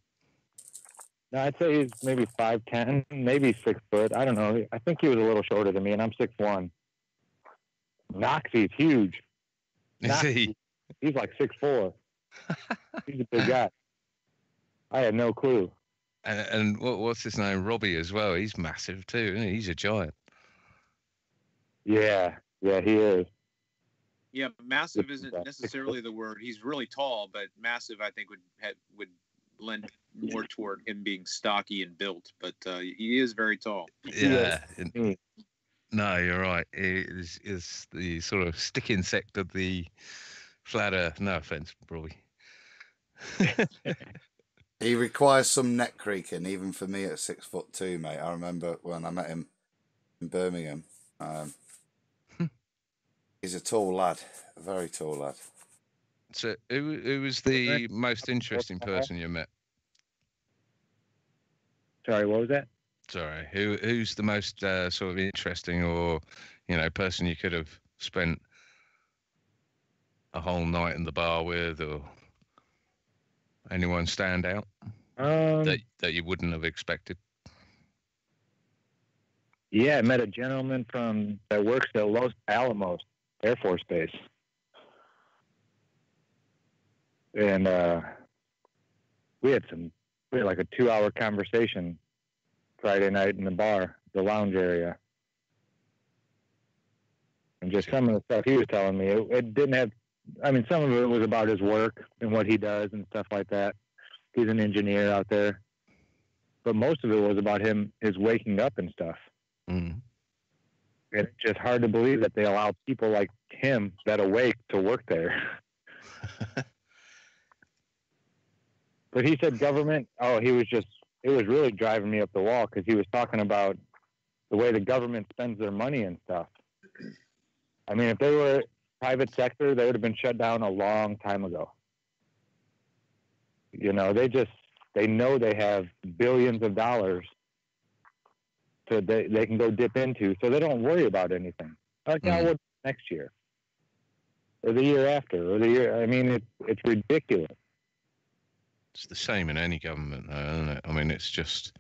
I'd say he's maybe 5'10", maybe 6 foot. I don't know. I think he was a little shorter than me, and I'm 6'1". Noxie's huge. Is he? He's like 6'4". He's a big guy. I had no clue. And what's his name? Robbie as well. He's massive too. Isn't he? He's a giant. Yeah, he is. Yeah, massive isn't necessarily the word. He's really tall, but massive, I think, would lend more toward him being stocky and built. But he is very tall. Yeah. No, you're right. It is the sort of stick insect of the flat Earth. No offense, Robbie. He requires some neck creaking, even for me at 6'2", mate. I remember when I met him in Birmingham. He's a tall lad, a very tall lad. So, who was the most interesting person you met? Sorry, what was that? Sorry, who's the most sort of interesting, or person you could have spent a whole night in the bar with, or anyone stand out that you wouldn't have expected? Yeah, I met a gentleman that works at Los Alamos Air Force Base, and we had like a 2-hour conversation Friday night in the bar, the lounge area, and just some of the stuff he was telling me. It didn't have. I mean, some of it was about his work and what he does and stuff like that. He's an engineer out there, but most of it was about his waking up and stuff. Mm. And it's just hard to believe that they allow people like him that awake to work there. But he said government. Oh, it was really driving me up the wall because he was talking about the way the government spends their money and stuff. I mean, if they were private sector, they would have been shut down a long time ago. They know they have billions of dollars they can go dip into, so they don't worry about anything. Like I would next year, or the year after, or the year. I mean, it's ridiculous. It's the same in any government, though, isn't it? I mean, it's just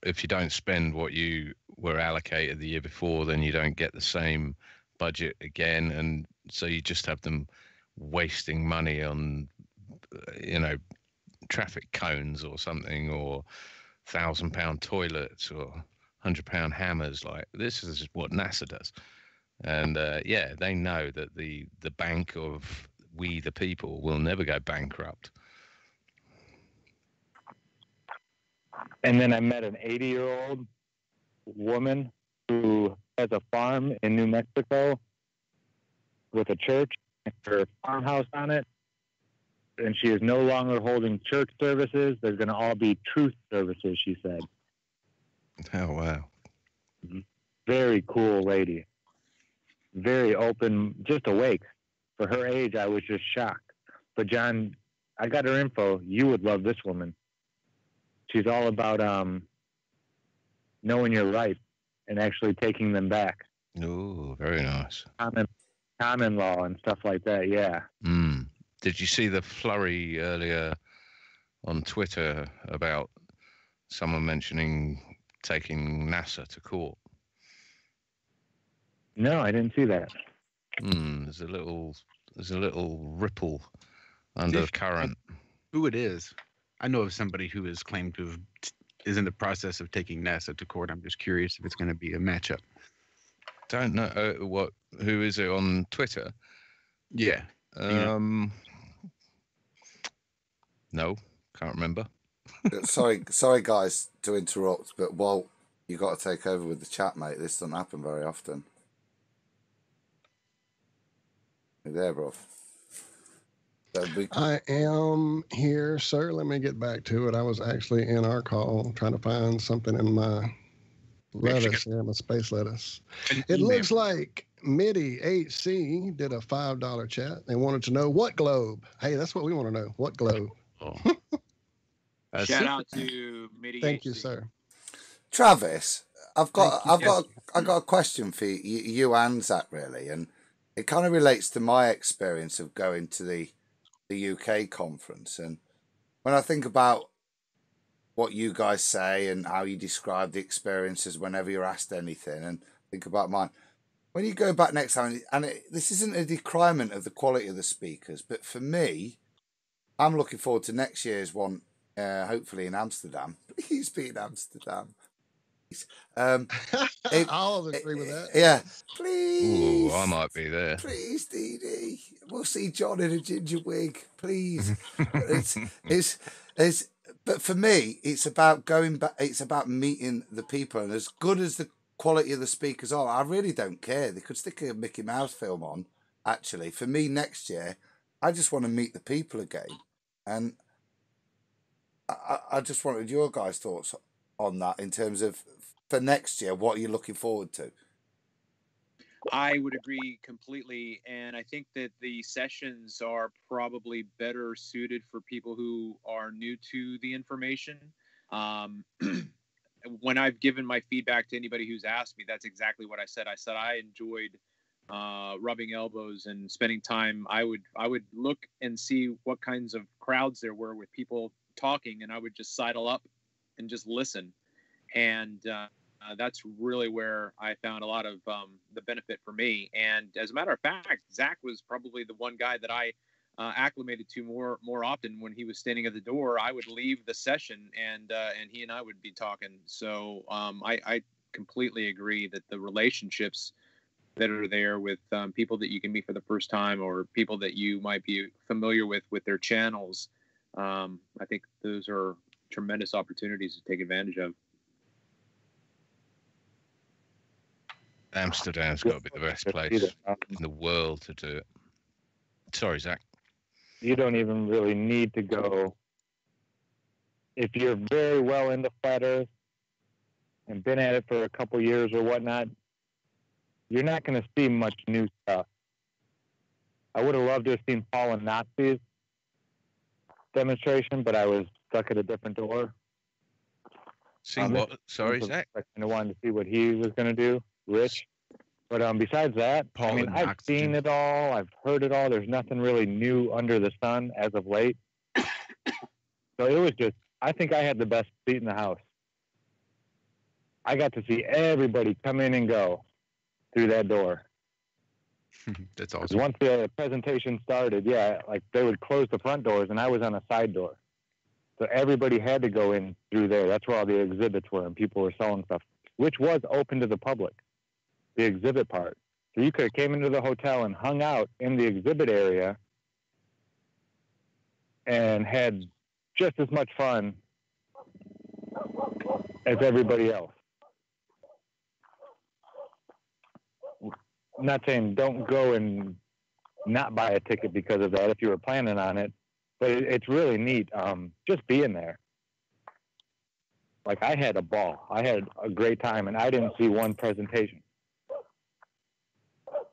if you don't spend what you were allocated the year before, then you don't get the same budget again, and so you just have them wasting money on, traffic cones or something, or £1,000 toilets or £100 hammers. Like, this is what NASA does, and they know that the bank of we the people will never go bankrupt. And then I met an 80-year-old woman who has a farm in New Mexico with a church and her farmhouse on it. And she is no longer holding church services. There's going to all be truth services, she said. Oh, wow. Very cool lady. Very open, just awake. For her age, I was just shocked. But, John, I got her info. You would love this woman. She's all about knowing your rights and actually taking them back. Oh, very nice. Common law and stuff like that, yeah. Did you see the flurry earlier on Twitter about someone mentioning taking NASA to court? No, I didn't see that. There's a little ripple under the current. Who it is? I know of somebody who is claimed to is in the process of taking NASA to court. I'm just curious if it's going to be a matchup. Don't know who is it on Twitter? Yeah. No, can't remember. sorry guys to interrupt, but Walt, you got to take over with the chat, mate. This doesn't happen very often. You there, bro? I am here, sir. Let me get back to it. I was actually in our call trying to find something in my lettuce, my space lettuce. It looks like MIDI HC did a $5 chat. They wanted to know what globe. Hey, that's what we want to know. What globe? Oh. Shout out to MIDI. Thank you, sir. Travis, I've got a question for you and Zach, really, and it kind of relates to my experience of going to the UK conference. And when I think about what you guys say and how you describe the experiences whenever you're asked anything, and think about mine, when you go back next time, and this isn't a decrement of the quality of the speakers, but for me, I'm looking forward to next year's one, hopefully in Amsterdam. Please be in Amsterdam. I'll agree with that. Yeah, please. Ooh, I might be there. Please, Dee Dee. We'll see John in a ginger wig, please. But for me, it's about going back. It's about meeting the people, and as good as the quality of the speakers are, I really don't care. They could stick a Mickey Mouse film on. Actually, for me next year, I just want to meet the people again, and I just wanted your guys' thoughts on that in terms of for next year. What are you looking forward to? I would agree completely, and I think that the sessions are probably better suited for people who are new to the information. When I've given my feedback to anybody who's asked me, that's exactly what I said. I said I enjoyed rubbing elbows and spending time. I would look and see what kinds of crowds there were with people talking, and I would just sidle up and just listen. And that's really where I found a lot of the benefit for me. And as a matter of fact, Zach was probably the one guy that I acclimated to more often. When he was standing at the door, I would leave the session, and he and I would be talking. So I completely agree that the relationships that are there with people that you can meet for the first time, or people that you might be familiar with their channels, I think those are tremendous opportunities to take advantage of. Amsterdam's got to be the best place in the world to do it. Sorry, Zach. You don't even really need to go. If you're very well into flat Earth and been at it for a couple years or whatnot, you're not going to see much new stuff. I would have loved to have seen Fallen Nazis demonstration, but I was stuck at a different door. See what? Sorry, Zach. I wanted to see what he was going to do, Rich. But besides that, Paul, I mean, I've seen it all. I've heard it all. There's nothing really new under the sun as of late. So it was just, I think I had the best seat in the house. I got to see everybody come in and go through that door. That's awesome. Once the presentation started, yeah, like they would close the front doors and I was on a side door. So everybody had to go in through there. That's where all the exhibits were and people were selling stuff, which was open to the public, the exhibit part. So you could have came into the hotel and hung out in the exhibit area and had just as much fun as everybody else. I'm not saying don't go and not buy a ticket because of that if you were planning on it, but it's really neat just being there. Like, I had a ball. I had a great time, and I didn't see one presentation.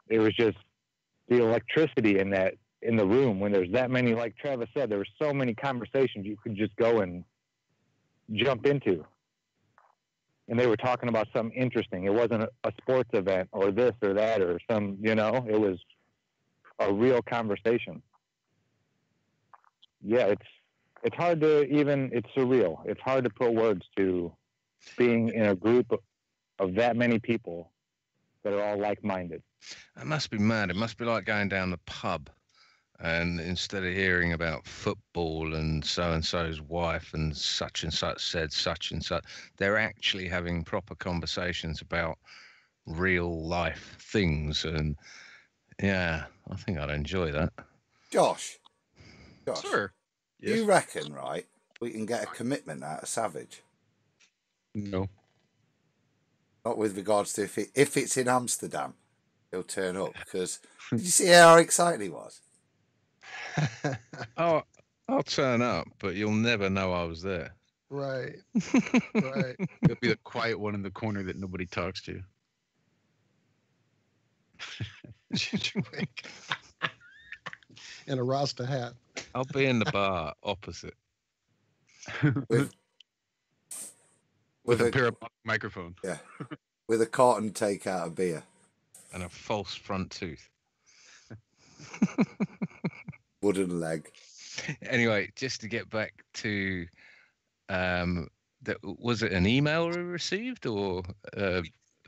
It was just the electricity in the room when there's that many, like Travis said, there were so many conversations you could just go and jump into. And they were talking about something interesting. It wasn't a sports event or this or that or some, it was a real conversation. Yeah, it's hard to it's surreal. It's hard to put words to being in a group of that many people that are all like-minded. That must be mad. It must be like going down the pub and instead of hearing about football and so-and-so's wife and such said such and such, they're actually having proper conversations about real life things. And yeah, I think I'd enjoy that. Josh, Sir. Yes. You reckon, right, we can get a commitment out of Savage? No. Not with regards to if it's in Amsterdam, he'll turn up. Because did you see how excited he was? Oh, I'll turn up, but you'll never know I was there. Right. Right. You'll be the quiet one in the corner that nobody talks to. In a Rasta hat. I'll be in the bar opposite. With a parabolic microphone. Yeah. With a carton take out of beer. And a false front tooth. Wooden leg. Anyway, just to get back to was it an email we received or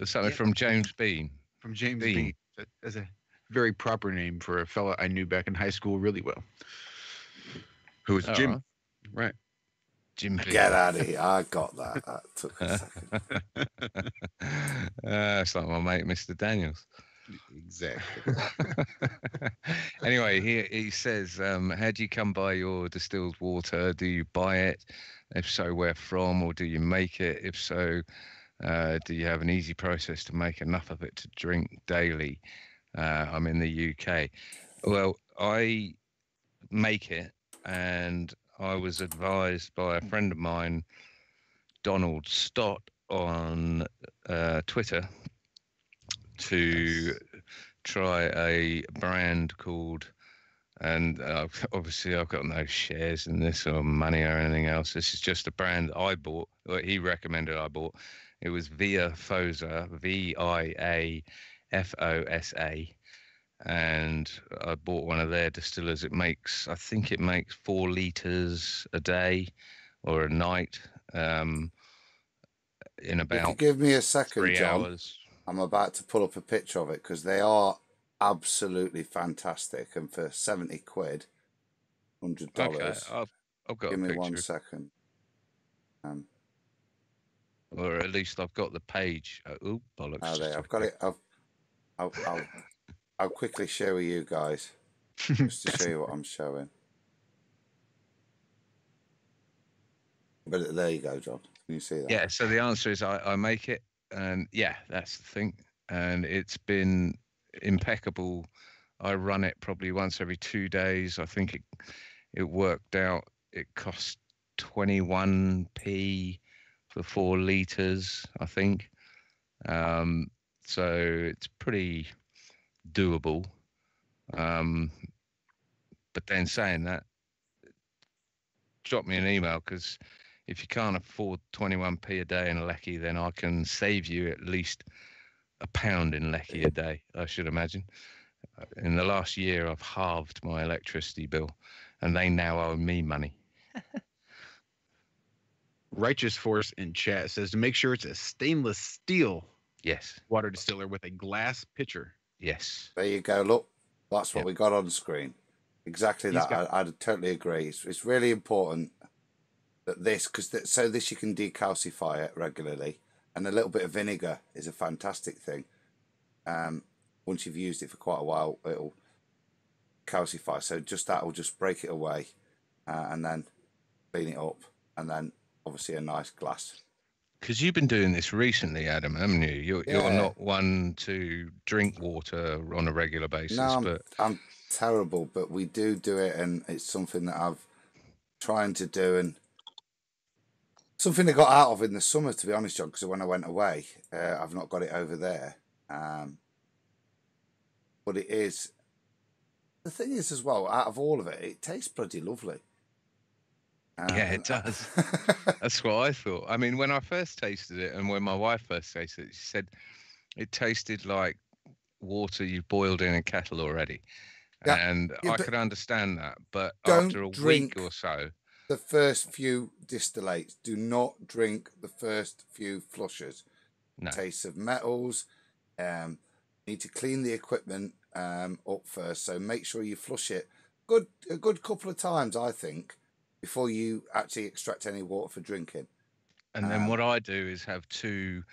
something from James Bean? From James Bean. That's a very proper name for a fella I knew back in high school really well. Who was Jim. Right. Jim Bean. Get out of here. I got that. That took a second. It's like my mate, Mr. Daniels. Exactly. Anyway, he says, how do you come by your distilled water? Do you buy it? If so, where from? Or do you make it? If so, do you have an easy process to make enough of it to drink daily? I'm in the UK. Well, I make it and I was advised by a friend of mine, Donald Stott, on Twitter, to try a brand called, and obviously I've got no shares in this or money or anything else. This is just a brand that I bought, or he recommended I bought. It was Viafosa, Viafosa, and I bought one of their distillers. I think it makes 4 liters a day or a night, in If you about give me a second, 3 John, hours. I'm about to pull up a picture of it because they are absolutely fantastic. And for 70 quid, $100. Okay, I've got Give a me picture, 1 second. or at least I've got the page. Oh, bollocks! Oh, there, just I've got it. I'll quickly share with you guys just to show you what I'm showing. But there you go, John. Can you see that? Yeah. So the answer is I make it, and yeah, that's the thing, and it's been impeccable. I run it probably once every 2 days. I think it worked out. It cost 21p for 4 liters, I think. So it's pretty doable. But then saying that, drop me an email, because if you can't afford 21p a day in a lecky, then I can save you at least £1 in lecky a day, I should imagine. In the last year, I've halved my electricity bill, and they now owe me money. Righteous Force in chat says to make sure it's a stainless steel Yes. water distiller with a glass pitcher. Yes. There you go. Look, that's what Yep. we got on screen. Exactly He's that. I'd totally agree. It's really important that this, so this you can decalcify it regularly, and a little bit of vinegar is a fantastic thing. Once you've used it for quite a while, it'll calcify. So just that will just break it away, and then clean it up, and then obviously a nice glass. Because you've been doing this recently, Adam, haven't you? You're Yeah. not one to drink water on a regular basis, No, but I'm terrible, but we do it, and it's something that I've trying to do, and something I got out of in the summer, to be honest, John, because when I went away, I've not got it over there. But it is, the thing is as well, out of all of it, it tastes bloody lovely. yeah, it does. That's what I thought. I mean, when I first tasted it, and when my wife first tasted it, she said it tasted like water you've boiled in a kettle already. Yeah, And yeah, I but could understand that. But don't after a drink week or so, the first few distillates. Do not drink the first few flushers. no. Taste of metals. Need to clean the equipment up first. So make sure you flush it a good couple of times, I think, before you actually extract any water for drinking. And then what I do is have 2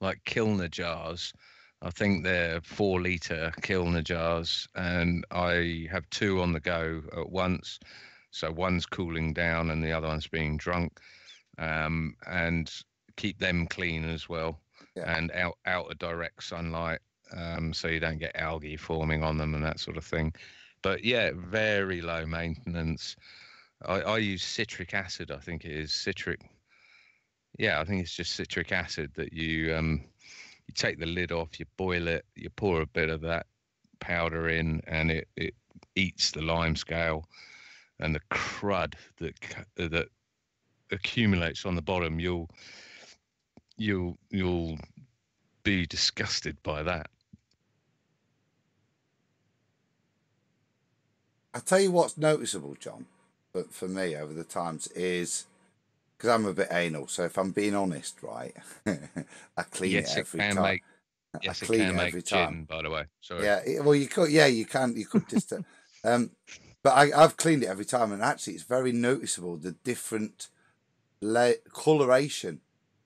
like Kilner jars. I think they're 4 litre Kilner jars, and I have 2 on the go at once. So one's cooling down and the other one's being drunk, and keep them clean as well, and out of direct sunlight, so you don't get algae forming on them and that sort of thing. But yeah, very low maintenance. I use citric acid. I think it is citric. Yeah, I think it's just citric acid that you take the lid off, you boil it, you pour a bit of that powder in, and it eats the lime scale and the crud that accumulates on the bottom. You'll be disgusted by that. I'll tell you what's noticeable, John, but for me over the times is, because I'm a bit anal, so if I'm being honest, right, I clean Yes, it every time. Yes, I it clean can it make every gin, time. by the way. Sorry. Yeah, well, you could just, but I've cleaned it every time, and actually, it's very noticeable the different coloration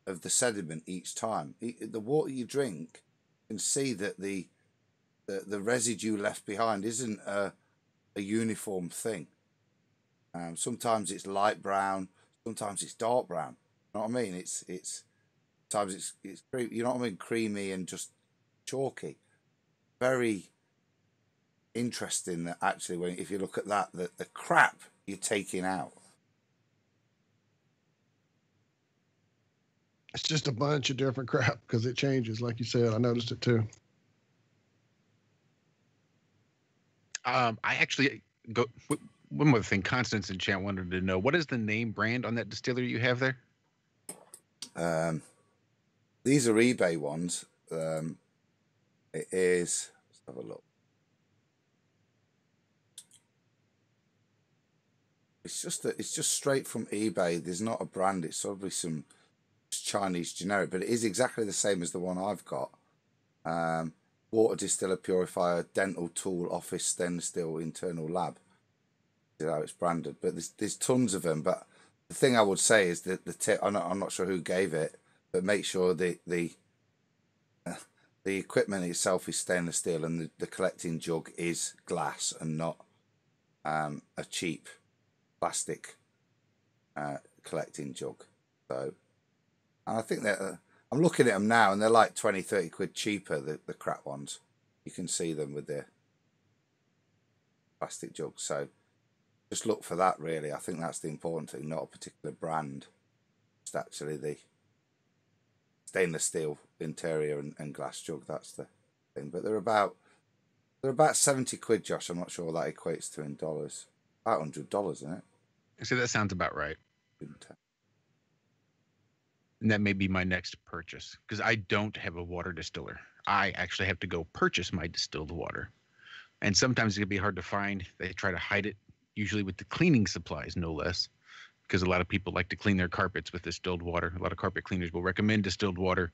of the sediment each time. The water you drink, you can see that the residue left behind isn't a uniform thing. Sometimes it's light brown, sometimes it's dark brown. You know what I mean? It's sometimes it's you know what I mean, creamy and just chalky. Very interesting that actually, if you look at that, the crap you're taking out It's just a bunch of different crap because it changes, like you said. I noticed it too. I actually go. One more thing, Constance in chat wanted to know, what is the name brand on that distillery you have there? These are eBay ones. It is. Let's have a look. It's just straight from eBay. There's not a brand. It's probably some Chinese generic, but it is exactly the same as the one I've got. Water distiller purifier, dental tool, office stainless steel, internal lab. Is how it's branded. But there's tons of them. But the thing I would say is that the tip. I'm not sure who gave it, but make sure the equipment itself is stainless steel and the collecting jug is glass and not a cheap plastic collecting jug. So, and I think that I'm looking at them now and they're like 20-30 quid cheaper, the crap ones. You can see them with their plastic jugs. So just look for that, really. I think that's the important thing, not a particular brand. Just actually the stainless steel interior and glass jug. That's the thing. But they're about 70 quid, Josh. I'm not sure what that equates to in dollars. About $100, isn't it? So that sounds about right. And that may be my next purchase because I don't have a water distiller. I actually have to go purchase my distilled water. And sometimes it can be hard to find. They try to hide it, usually with the cleaning supplies, no less, because a lot of people like to clean their carpets with distilled water. A lot of carpet cleaners will recommend distilled water.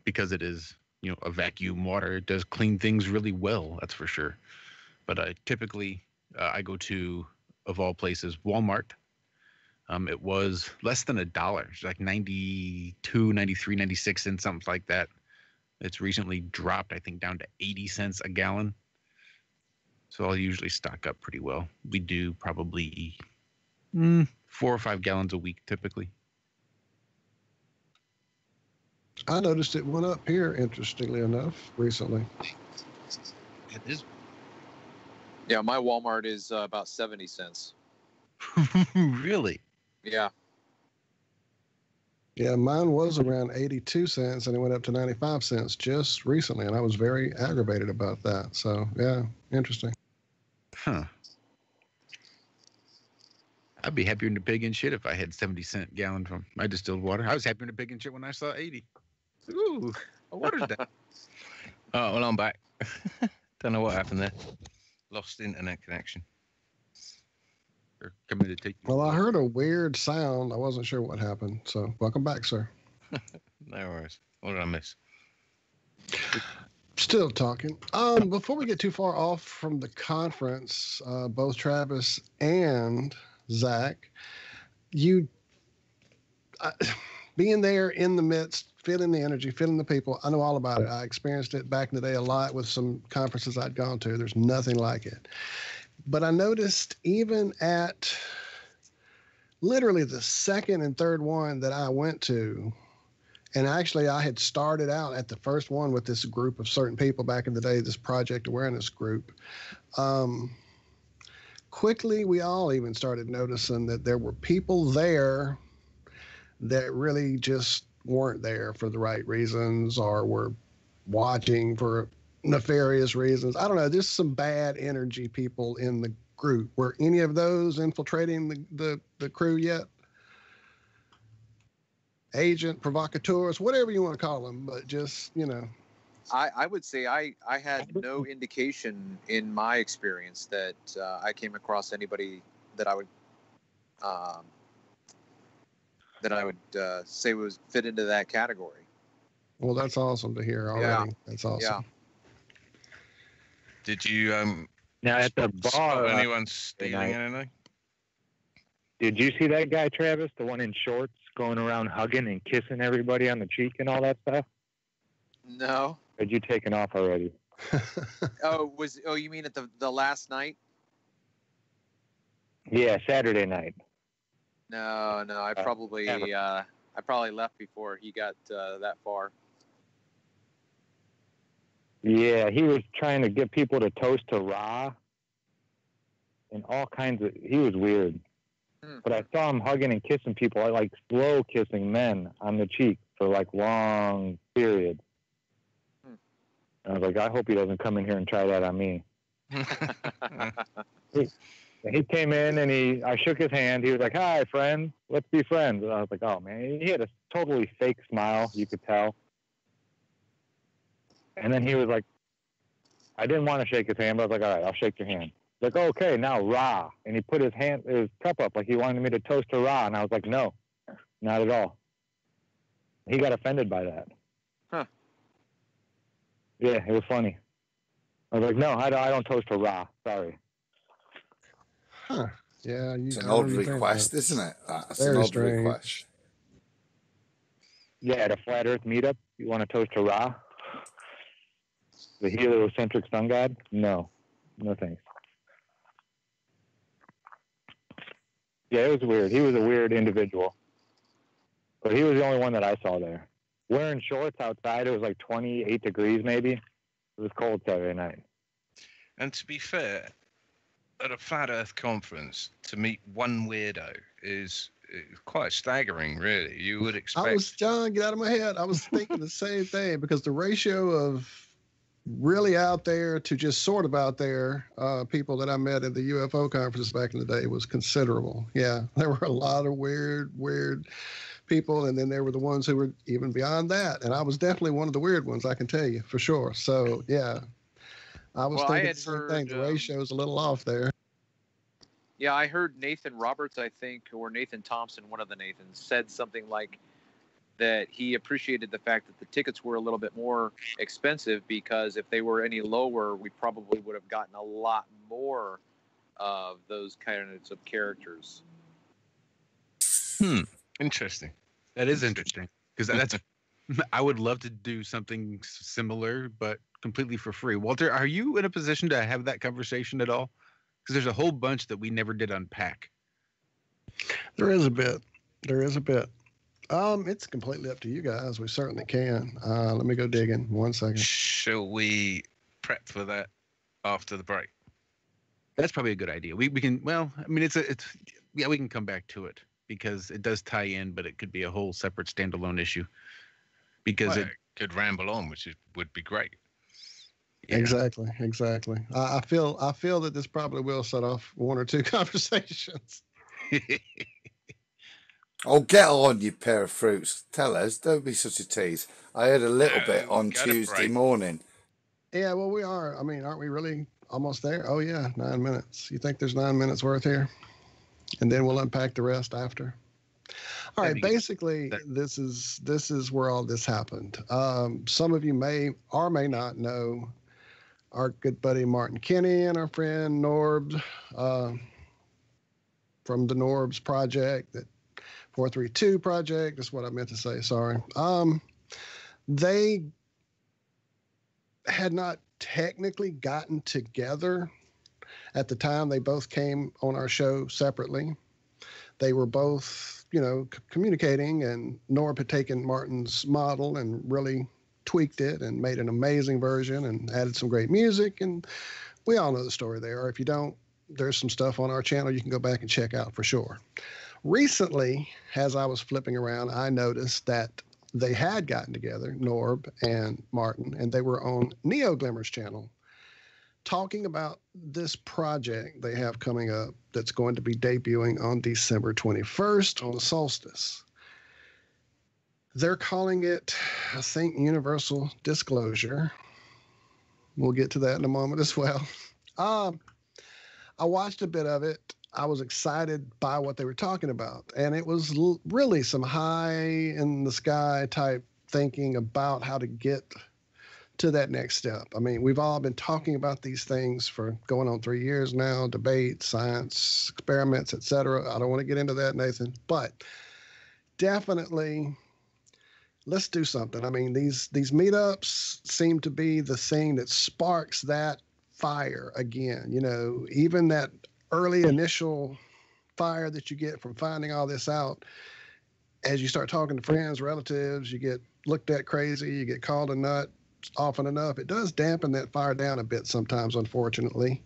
Because it is, a vacuum water, it does clean things really well, that's for sure. But typically, I go to, of all places, Walmart. It was less than $1. It's like 92, 93, 96 cents, something like that. It's recently dropped, I think, down to 80 cents a gallon. So I'll usually stock up pretty well. We do probably 4 or 5 gallons a week, typically. I noticed it went up here, interestingly enough, recently. It is. Yeah, my Walmart is about 70 cents. Really? Yeah. Yeah, mine was around 82 cents and it went up to 95 cents just recently. And I was very aggravated about that. So, yeah, interesting. Huh. I'd be happier than a pig in shit if I had 70-cent gallon from my distilled water. I was happier than a pig in shit when I saw 80. Ooh, my water's down. Oh, well, I'm back. Don't know what happened there. Lost internet connection. Or coming to take you. Well, I heard a weird sound. I wasn't sure what happened. So, welcome back, sir. No worries. What did I miss? Still talking. Before we get too far off from the conference, both Travis and Zach, being there in the midst, feeling the energy, feeling the people, I know all about it. I experienced it back in the day a lot with some conferences I'd gone to. There's nothing like it. But I noticed even at literally the second and third one that I went to, and actually I had started out at the first one with this group of certain people back in the day, this project awareness group. Quickly, we all even started noticing that there were people there that really just weren't there for the right reasons or were watching for nefarious reasons. I don't know. There's some bad energy people in the group. Were any of those infiltrating the crew yet? Agent, provocateurs, whatever you want to call them, but just, I would say I had no indication in my experience that I came across anybody that I would say was fit into that category. Well, that's awesome to hear already. Yeah. That's awesome. Yeah. Did you Now at the bar, spot anyone stealing anything? did you see that guy, Travis, the one in shorts going around hugging and kissing everybody on the cheek and all that stuff? No. Or had you taken off already? You mean at the last night? Yeah, Saturday night. No, I probably left before he got that far. Yeah, he was trying to get people to toast to Ra and all kinds of. He was weird. But I saw him hugging and kissing people. I like slow kissing men on the cheek for like long periods. And I was like, I hope he doesn't come in here and try that on me. He came in and I shook his hand. He was like, "Hi, friend. Let's be friends." And I was like, "Oh man," he had a totally fake smile. You could tell. And then he was like, I didn't want to shake his hand, but I was like, "All right, I'll shake your hand." Like, "Okay, now Ra." And he put his cup up like he wanted me to toast to Ra. And I was like, "No, not at all." He got offended by that. Huh. Yeah, it was funny. I was like, "No, I don't toast to Ra. Sorry." Huh. Yeah. It's an odd request, isn't it? That's an odd request. Yeah, at a flat Earth meetup, you want to toast to Ra? The heliocentric sun god? No. No thanks. Yeah, it was weird. He was a weird individual. But he was the only one that I saw there. Wearing shorts outside, it was like 28 degrees maybe. It was cold Saturday night. And to be fair, at a flat Earth conference, to meet one weirdo is quite staggering, really. You would expect. John, get out of my head. I was thinking the same thing because the ratio of really out there to just sort of out there people that I met at the UFO conferences back in the day was considerable. Yeah, there were a lot of weird people, and then there were the ones who were even beyond that. And I was definitely one of the weird ones, I can tell you for sure. So yeah. I was thinking the same thing. The ratio's a little off there. Yeah, I heard Nathan Roberts, I think, or Nathan Thompson, one of the Nathans, said something like that he appreciated the fact that the tickets were a little bit more expensive because if they were any lower, we probably would have gotten a lot more of those kinds of characters. Interesting. That is interesting because that's. I would love to do something similar, but completely for free. Walter, are you in a position to have that conversation at all? Because there's a whole bunch that we never did unpack. There is a bit. It's completely up to you guys. We certainly can. Let me go digging. 1 second. Shall we prep for that after the break? That's probably a good idea. We can. Well, I mean, we can come back to it because it does tie in, but it could be a whole separate standalone issue. Because it could ramble on, which would be great. Yeah. Exactly. I feel that this probably will set off one or two conversations. Oh, get on, you pair of fruits. Tell us. Don't be such a tease. I heard a little bit on Tuesday morning. Yeah, well, we are. I mean, aren't we really almost there? Oh, yeah, 9 minutes. You think there's 9 minutes worth here? And then we'll unpack the rest after. All right, basically, this is where all this happened. Some of you may or may not know our good buddy Martin Kinney and our friend Norbs from the Norbs project, that 432 project. That's what I meant to say. Sorry. They had not technically gotten together at the time. They both came on our show separately. They were both, communicating, and Norb had taken Martin's model and really tweaked it and made an amazing version and added some great music. And we all know the story there. Or if you don't, there's some stuff on our channel you can go back and check out for sure. Recently, as I was flipping around, I noticed that they had gotten together, Norb and Martin, and they were on Neo Glimmer's channel talking about this project they have coming up that's going to be debuting on December 21st on the solstice. They're calling it, I think, Universal Disclosure. We'll get to that in a moment as well. I watched a bit of it. I was excited by what they were talking about, and it was really some high in the sky type thinking about how to get to that next step. I mean, we've all been talking about these things for going on 3 years now, debate, science, experiments, etc. I don't want to get into that, Nathan, but definitely let's do something. I mean, these meetups seem to be the thing that sparks that fire again, even that early initial fire that you get from finding all this out. As you start talking to friends, relatives, you get looked at crazy, you get called a nut often enough, it does dampen that fire down a bit sometimes, unfortunately.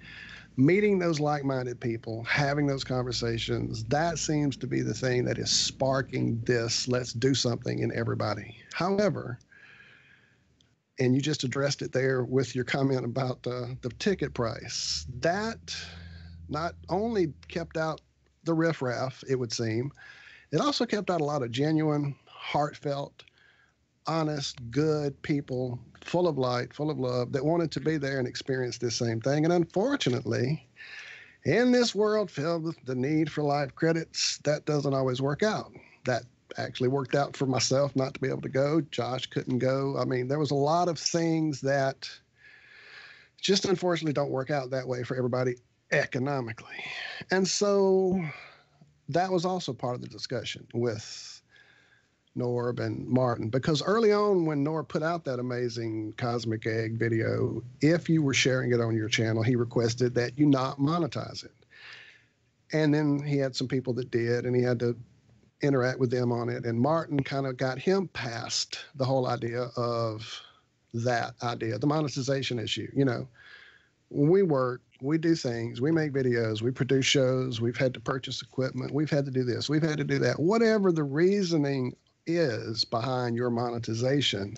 meeting those like-minded people, having those conversations, that seems to be the thing that is sparking this let's do something in everybody. However, and you just addressed it there with your comment about the ticket price, that not only kept out the riffraff, it would seem, it also kept out a lot of genuine, heartfelt, honest, good people, full of light, full of love, that wanted to be there and experience this same thing. And unfortunately, in this world filled with the need for live credits, that doesn't always work out. That actually worked out for myself not to be able to go. Josh couldn't go. I mean, there was a lot of things that just unfortunately don't work out that way for everybody economically. And so that was also part of the discussion with Norb and Martin, because early on when Norb put out that amazing Cosmic Egg video, if you were sharing it on your channel, he requested that you not monetize it. And then he had some people that did, and he had to interact with them on it. And Martin kind of got him past the whole idea of that idea, the monetization issue. You know, we work, we do things, we make videos, we produce shows, we've had to purchase equipment, we've had to do this, we've had to do that. Whatever the reasoning is behind your monetization.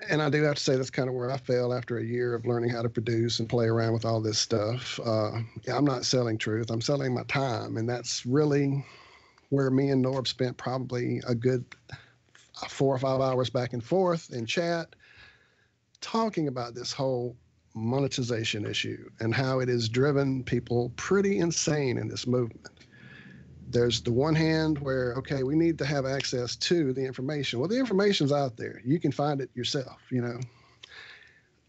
And I do have to say that's kind of where I fell after a year of learning how to produce and play around with all this stuff. I'm not selling truth, I'm selling my time. And that's really where me and Norb spent probably a good 4 or 5 hours back and forth in chat talking about this whole monetization issue and how it has driven people pretty insane in this movement. There's the one hand where, okay, we need to have access to the information. Well, the information's out there. You can find it yourself, you know.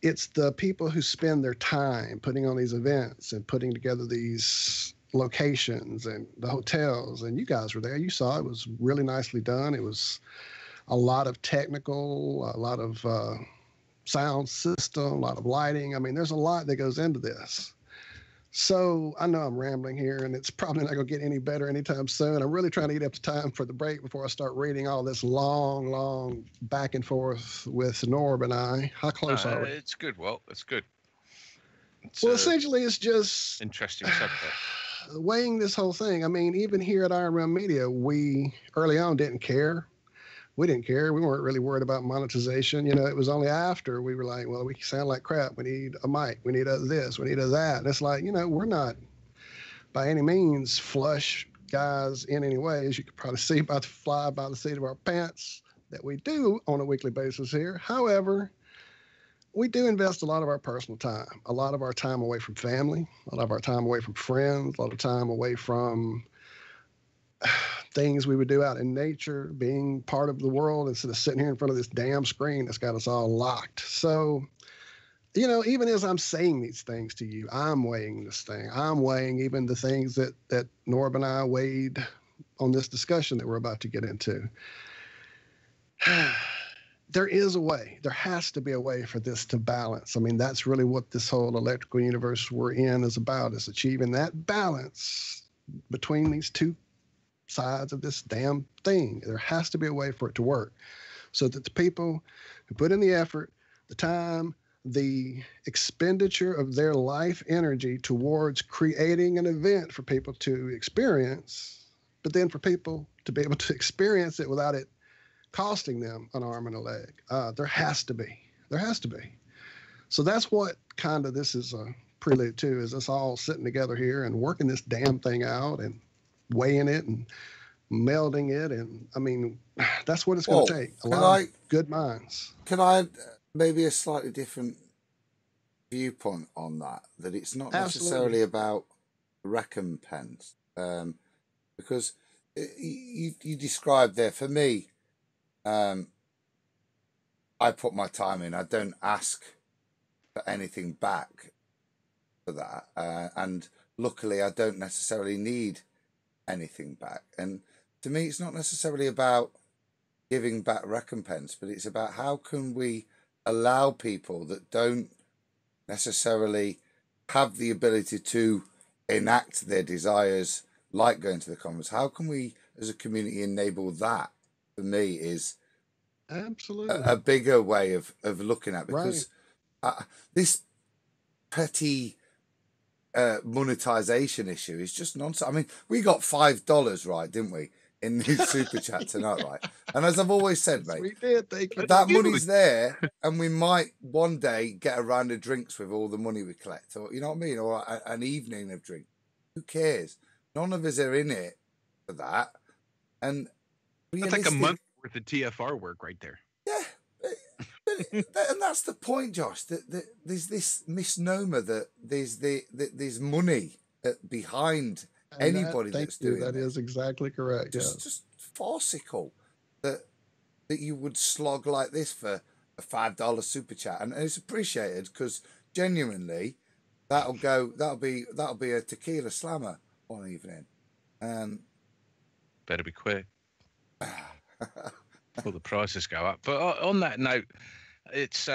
It's the people who spend their time putting on these events and putting together these locations and the hotels. And you guys were there. You saw it was really nicely done. It was a lot of technical, a lot of sound system, a lot of lighting. I mean, there's a lot that goes into this. So I know I'm rambling here, and it's probably not going to get any better anytime soon. I'm really trying to get up to time for the break before I start reading all this long back and forth with Norb and I. How close are we? It's good, Walt. It's good. Well, essentially, it's just interesting subject. Weighing this whole thing. I mean, even here at Iron Realm Media, we early on didn't care. We didn't care. We weren't really worried about monetization. You know, it was only after we were like, well, we sound like crap. We need a mic. We need a this. We need a that. And it's like, you know, we're not by any means flush guys in any way, as you could probably see by the fly by the seat of our pants that we do on a weekly basis here. However, we do invest a lot of our personal time, a lot of our time away from family, a lot of our time away from friends, a lot of time away from things we would do out in nature, being part of the world instead of sitting here in front of this damn screen that's got us all locked. So, you know, even as I'm saying these things to you, I'm weighing this thing. I'm weighing even the things that Norb and I weighed on this discussion that we're about to get into. There is a way. There has to be a way for this to balance. I mean, that's really what this whole electrical universe we're in is about, is achieving that balance between these two sides of this damn thing. There has to be a way for it to work so that the people who put in the effort, the time, the expenditure of their life energy towards creating an event for people to experience, but then for people to be able to experience it without it costing them an arm and a leg. There has to be. There has to be. So that's what kind of this is a prelude to, is us all sitting together here and working this damn thing out and weighing it and melding it. And I mean, that's what it's going to take. A lot of good minds. Can I add maybe a slightly different viewpoint on that? That it's not necessarily about recompense. Because you described there, for me, I put my time in. I don't ask for anything back for that. And luckily, I don't necessarily need anything back. And to me, it's not necessarily about giving back recompense, but it's about how can we allow people that don't necessarily have the ability to enact their desires, like going to the conference, how can we as a community enable that? For me is absolutely a bigger way of looking at it, because this petty monetization issue is just nonsense. I mean, we got $5 right, didn't we, in the super chat tonight, right? And as I've always said, Yes, mate, we did. Thank you. that money's there, and we might one day get a round of drinks with all the money we collect, or you know what I mean, or an evening of drink. Who cares? None of us are in it for that, and That's like a month worth of TFR work right there. Yeah, and that's the point, Josh. That there's this misnomer that there's money behind anybody that's doing that. That is exactly correct. Just farcical that you would slog like this for a $5 super chat, and it's appreciated because genuinely that'll be a tequila slammer one evening, and better be quick before the prices go up. But on that note, it's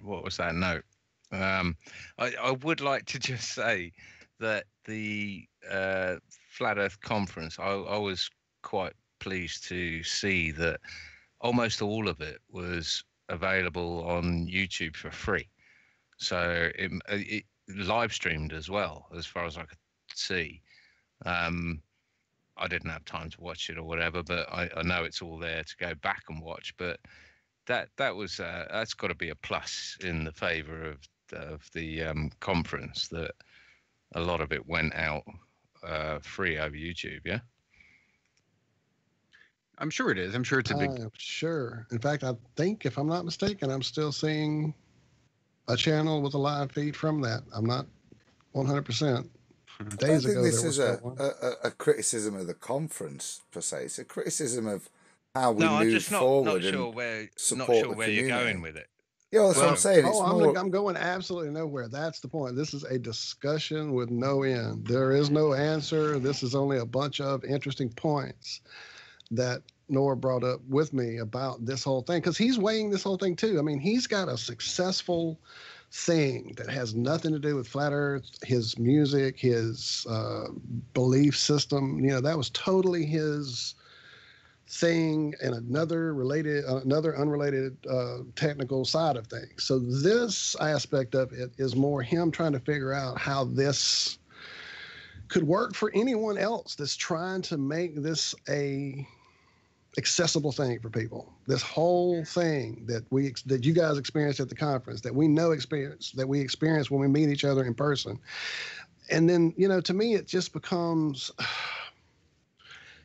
what was that note? I would like to just say that the Flat Earth Conference, I was quite pleased to see that almost all of it was available on YouTube for free. So it live streamed as well, as far as I could see. I didn't have time to watch it or whatever, but I know it's all there to go back and watch. But that's got to be a plus in the favor of the conference, that a lot of it went out free over YouTube. Yeah, I'm sure it is. I'm sure it's a big. Sure. In fact, I think, if I'm not mistaken, I'm still seeing a channel with a live feed from that. I'm not 100%. Days ago, this is a criticism of the conference per se. It's a criticism of how we move forward. Not sure where you're going with it. Yeah, that's what I'm saying. I'm going absolutely nowhere. That's the point. This is a discussion with no end. There is no answer. This is only a bunch of interesting points that Noah brought up with me about this whole thing, because he's weighing this whole thing too. I mean, he's got a successful thing that has nothing to do with Flat Earth, his music, his belief system. You know, that was totally his thing, and another unrelated technical side of things. So this aspect of it is more him trying to figure out how this could work for anyone else that's trying to make this a accessible thing for people. This whole thing that you guys experienced at the conference, that we experience when we meet each other in person. And then, you know, to me, it just becomes,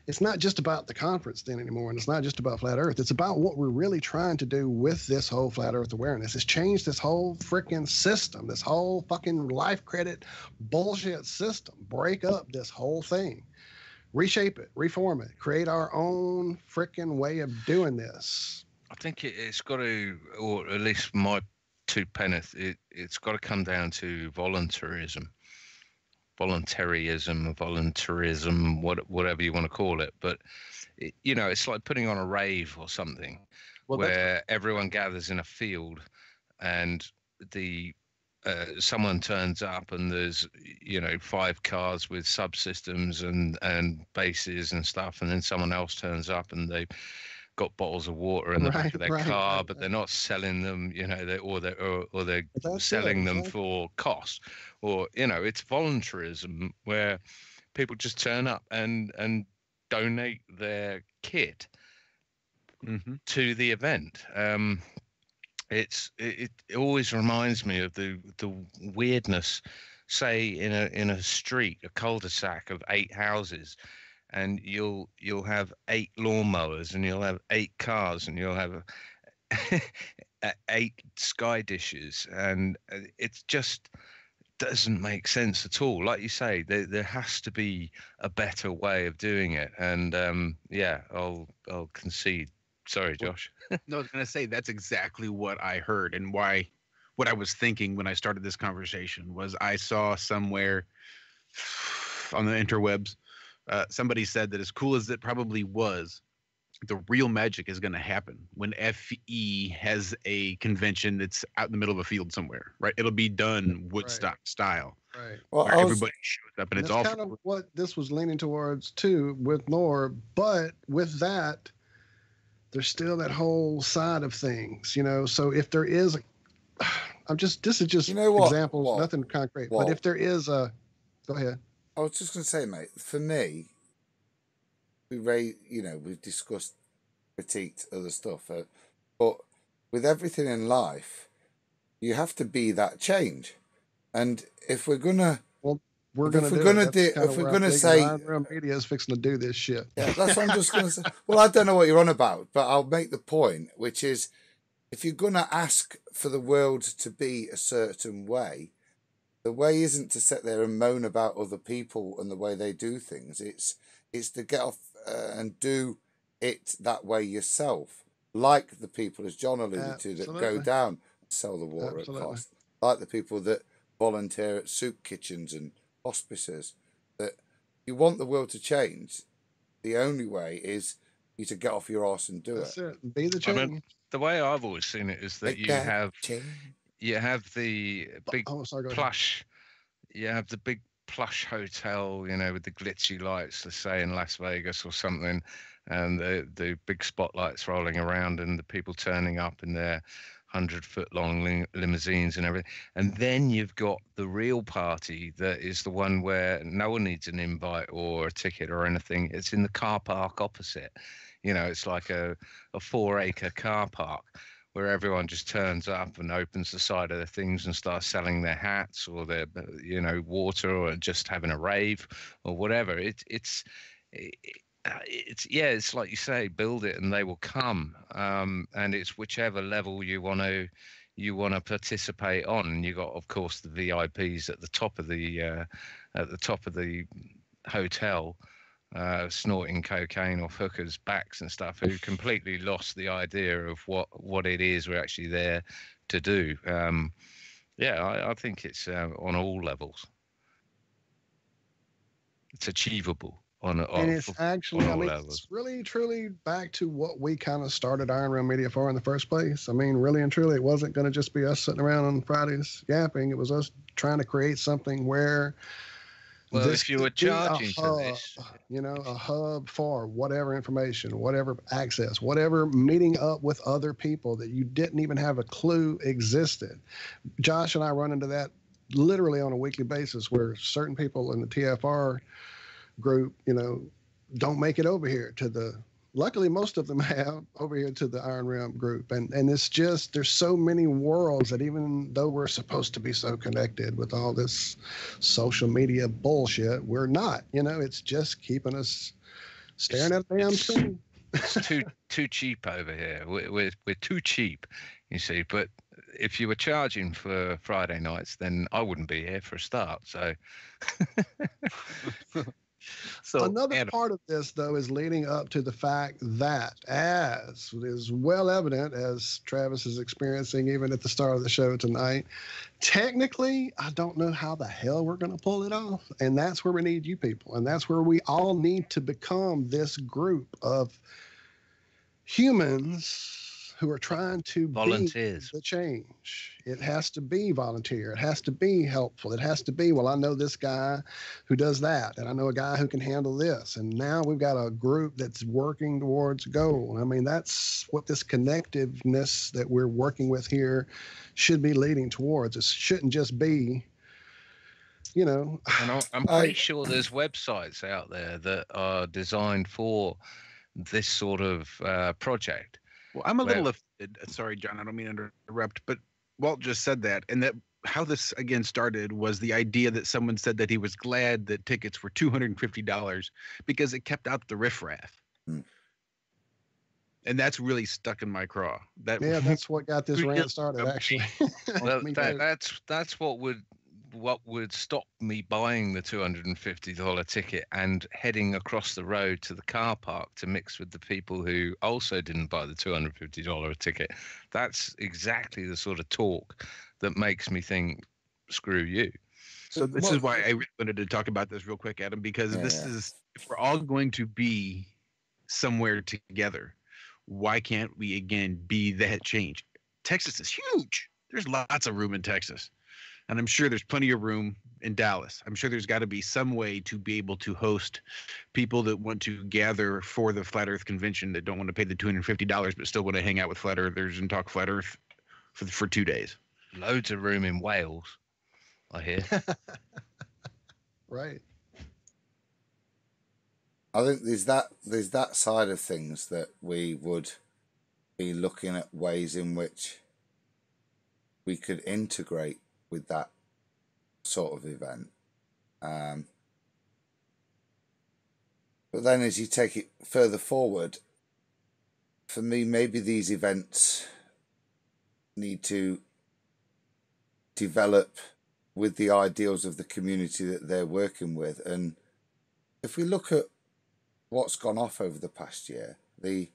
it's not just about the conference then anymore, and it's not just about Flat Earth. It's about what we're really trying to do with this whole Flat Earth awareness. It's changed this whole freaking system, this whole fucking life credit bullshit system. Break up this whole thing. Reshape it, reform it, create our own freaking way of doing this. I think it's got to, or at least my 2 pence, it's got to come down to voluntarism, whatever you want to call it. But, you know, it's like putting on a rave or something, where everyone gathers in a field and someone turns up and there's, you know, 5 cars with subsystems and bases and stuff, and then someone else turns up and they've got bottles of water in the back of their car, but they're not selling them, you know, they're selling them for cost, or, you know, it's voluntarism where people just turn up and donate their kit to the event. It always reminds me of the weirdness, say in a street, a cul-de-sac of 8 houses, and you'll have 8 lawnmowers, and you'll have 8 cars, and you'll have 8 sky dishes, and it just doesn't make sense at all. Like you say, there has to be a better way of doing it, and I'll concede. Sorry, Josh. No, I was going to say that's exactly what I heard, and what I was thinking when I started this conversation was I saw somewhere on the interwebs, somebody said that as cool as it probably was, the real magic is going to happen when FE has a convention that's out in the middle of a field somewhere, right? It'll be done Woodstock style. Right. Well, where everybody shows up, and it's all kind of what this was leaning towards too with Nor, but with that, there's still that whole side of things, you know. So if there is, This is just You know what? examples, What? nothing concrete. What? But if there is a, go ahead. I was just going to say, mate, for me, we've discussed, critiqued other stuff, but with everything in life, you have to be that change. And if we're gonna, we're if gonna we're do gonna it. do, That's if we're where gonna I think say, Iron Realm Media is fixing to do this shit. yeah, that's what I'm just gonna say. Well, I don't know what you're on about, but I'll make the point, which is, if you're gonna ask for the world to be a certain way, the way isn't to sit there and moan about other people and the way they do things. It's to get off and do it that way yourself, like the people, as John alluded to, that go Absolutely. down and sell the water Absolutely. at cost, like the people that volunteer at soup kitchens and hospices. That you want the world to change, the only way is you to get off your arse and do That's it. it. Be the I change. mean, the way I've always seen it is that Make you that have change. the big Oh, sorry, go ahead. plush, you have the big plush hotel, with the glitzy lights, let's say in Las Vegas or something, and the big spotlights rolling around and the people turning up in their 100-foot long limousines and everything. And then you've got the real party that is the one where no one needs an invite or a ticket or anything. It's in the car park opposite. It's like a 4-acre car park where everyone just turns up and opens the side of the things and starts selling their hats or their, water, or just having a rave or whatever. It's like you say, build it and they will come. And it's whichever level you want to participate on. And you got, of course, the VIPs at the top of the hotel. Snorting cocaine off hookers' backs and stuff, who completely lost the idea of what it is we're actually there to do. I think it's on all levels. It's achievable on it's actually, on all levels. It's really truly back to what we kind of started Iron Realm Media for in the first place. I mean, really and truly, it wasn't going to just be us sitting around on Fridays yapping. It was us trying to create something where, well, if you were charging for this, a hub for whatever information, whatever access, whatever meeting up with other people that you didn't even have a clue existed. Josh and I run into that literally on a weekly basis, where certain people in the TFR group, don't make it over here to the, luckily most of them have over here to the Iron Realm group. And it's just, there's so many worlds that even though we're supposed to be so connected with all this social media bullshit, we're not, it's just keeping us staring at a damn screen. It's too cheap over here. We're too cheap, you see. But if you were charging for Friday nights, then I wouldn't be here for a start. So, another part of this, though, is leading up to the fact that, as is well evident, as Travis is experiencing even at the start of the show tonight, technically, I don't know how the hell we're going to pull it off. And that's where we need you people. And that's where we all need to become this group of humans who are trying to volunteers. Be the change. It has to be volunteer. It has to be helpful. It has to be, well, I know this guy who does that, and I know a guy who can handle this. And now we've got a group that's working towards a goal. I mean, that's what this connectiveness that we're working with here should be leading towards. It shouldn't just be, And I'm pretty sure there's websites out there that are designed for this sort of project. Well, I'm a little offended. Sorry, John, I don't mean to interrupt, but Walt just said that. And that how this again started was the idea that someone said that he was glad that tickets were $250 because it kept out the riffraff. Mm. And that's really stuck in my craw. That's what got this rant started, actually. Well, that's what would stop me buying the $250 ticket and heading across the road to the car park to mix with the people who also didn't buy the $250 ticket. That's exactly the sort of talk that makes me think, screw you. So this is why I really wanted to talk about this real quick, Adam, because is, if we're all going to be somewhere together, why can't we again be that change? Texas is huge. There's lots of room in Texas. And I'm sure there's plenty of room in Dallas. I'm sure there's got to be some way to be able to host people that want to gather for the Flat Earth Convention that don't want to pay the $250 but still want to hang out with Flat Earthers and talk Flat Earth for 2 days. Loads of room in Wales, I hear. Right. I think there's that side of things that we would be looking at ways in which we could integrate with that sort of event. But then as you take it further forward, for me, maybe these events need to develop with the ideals of the community that they're working with. And if we look at what's gone off over the past year, the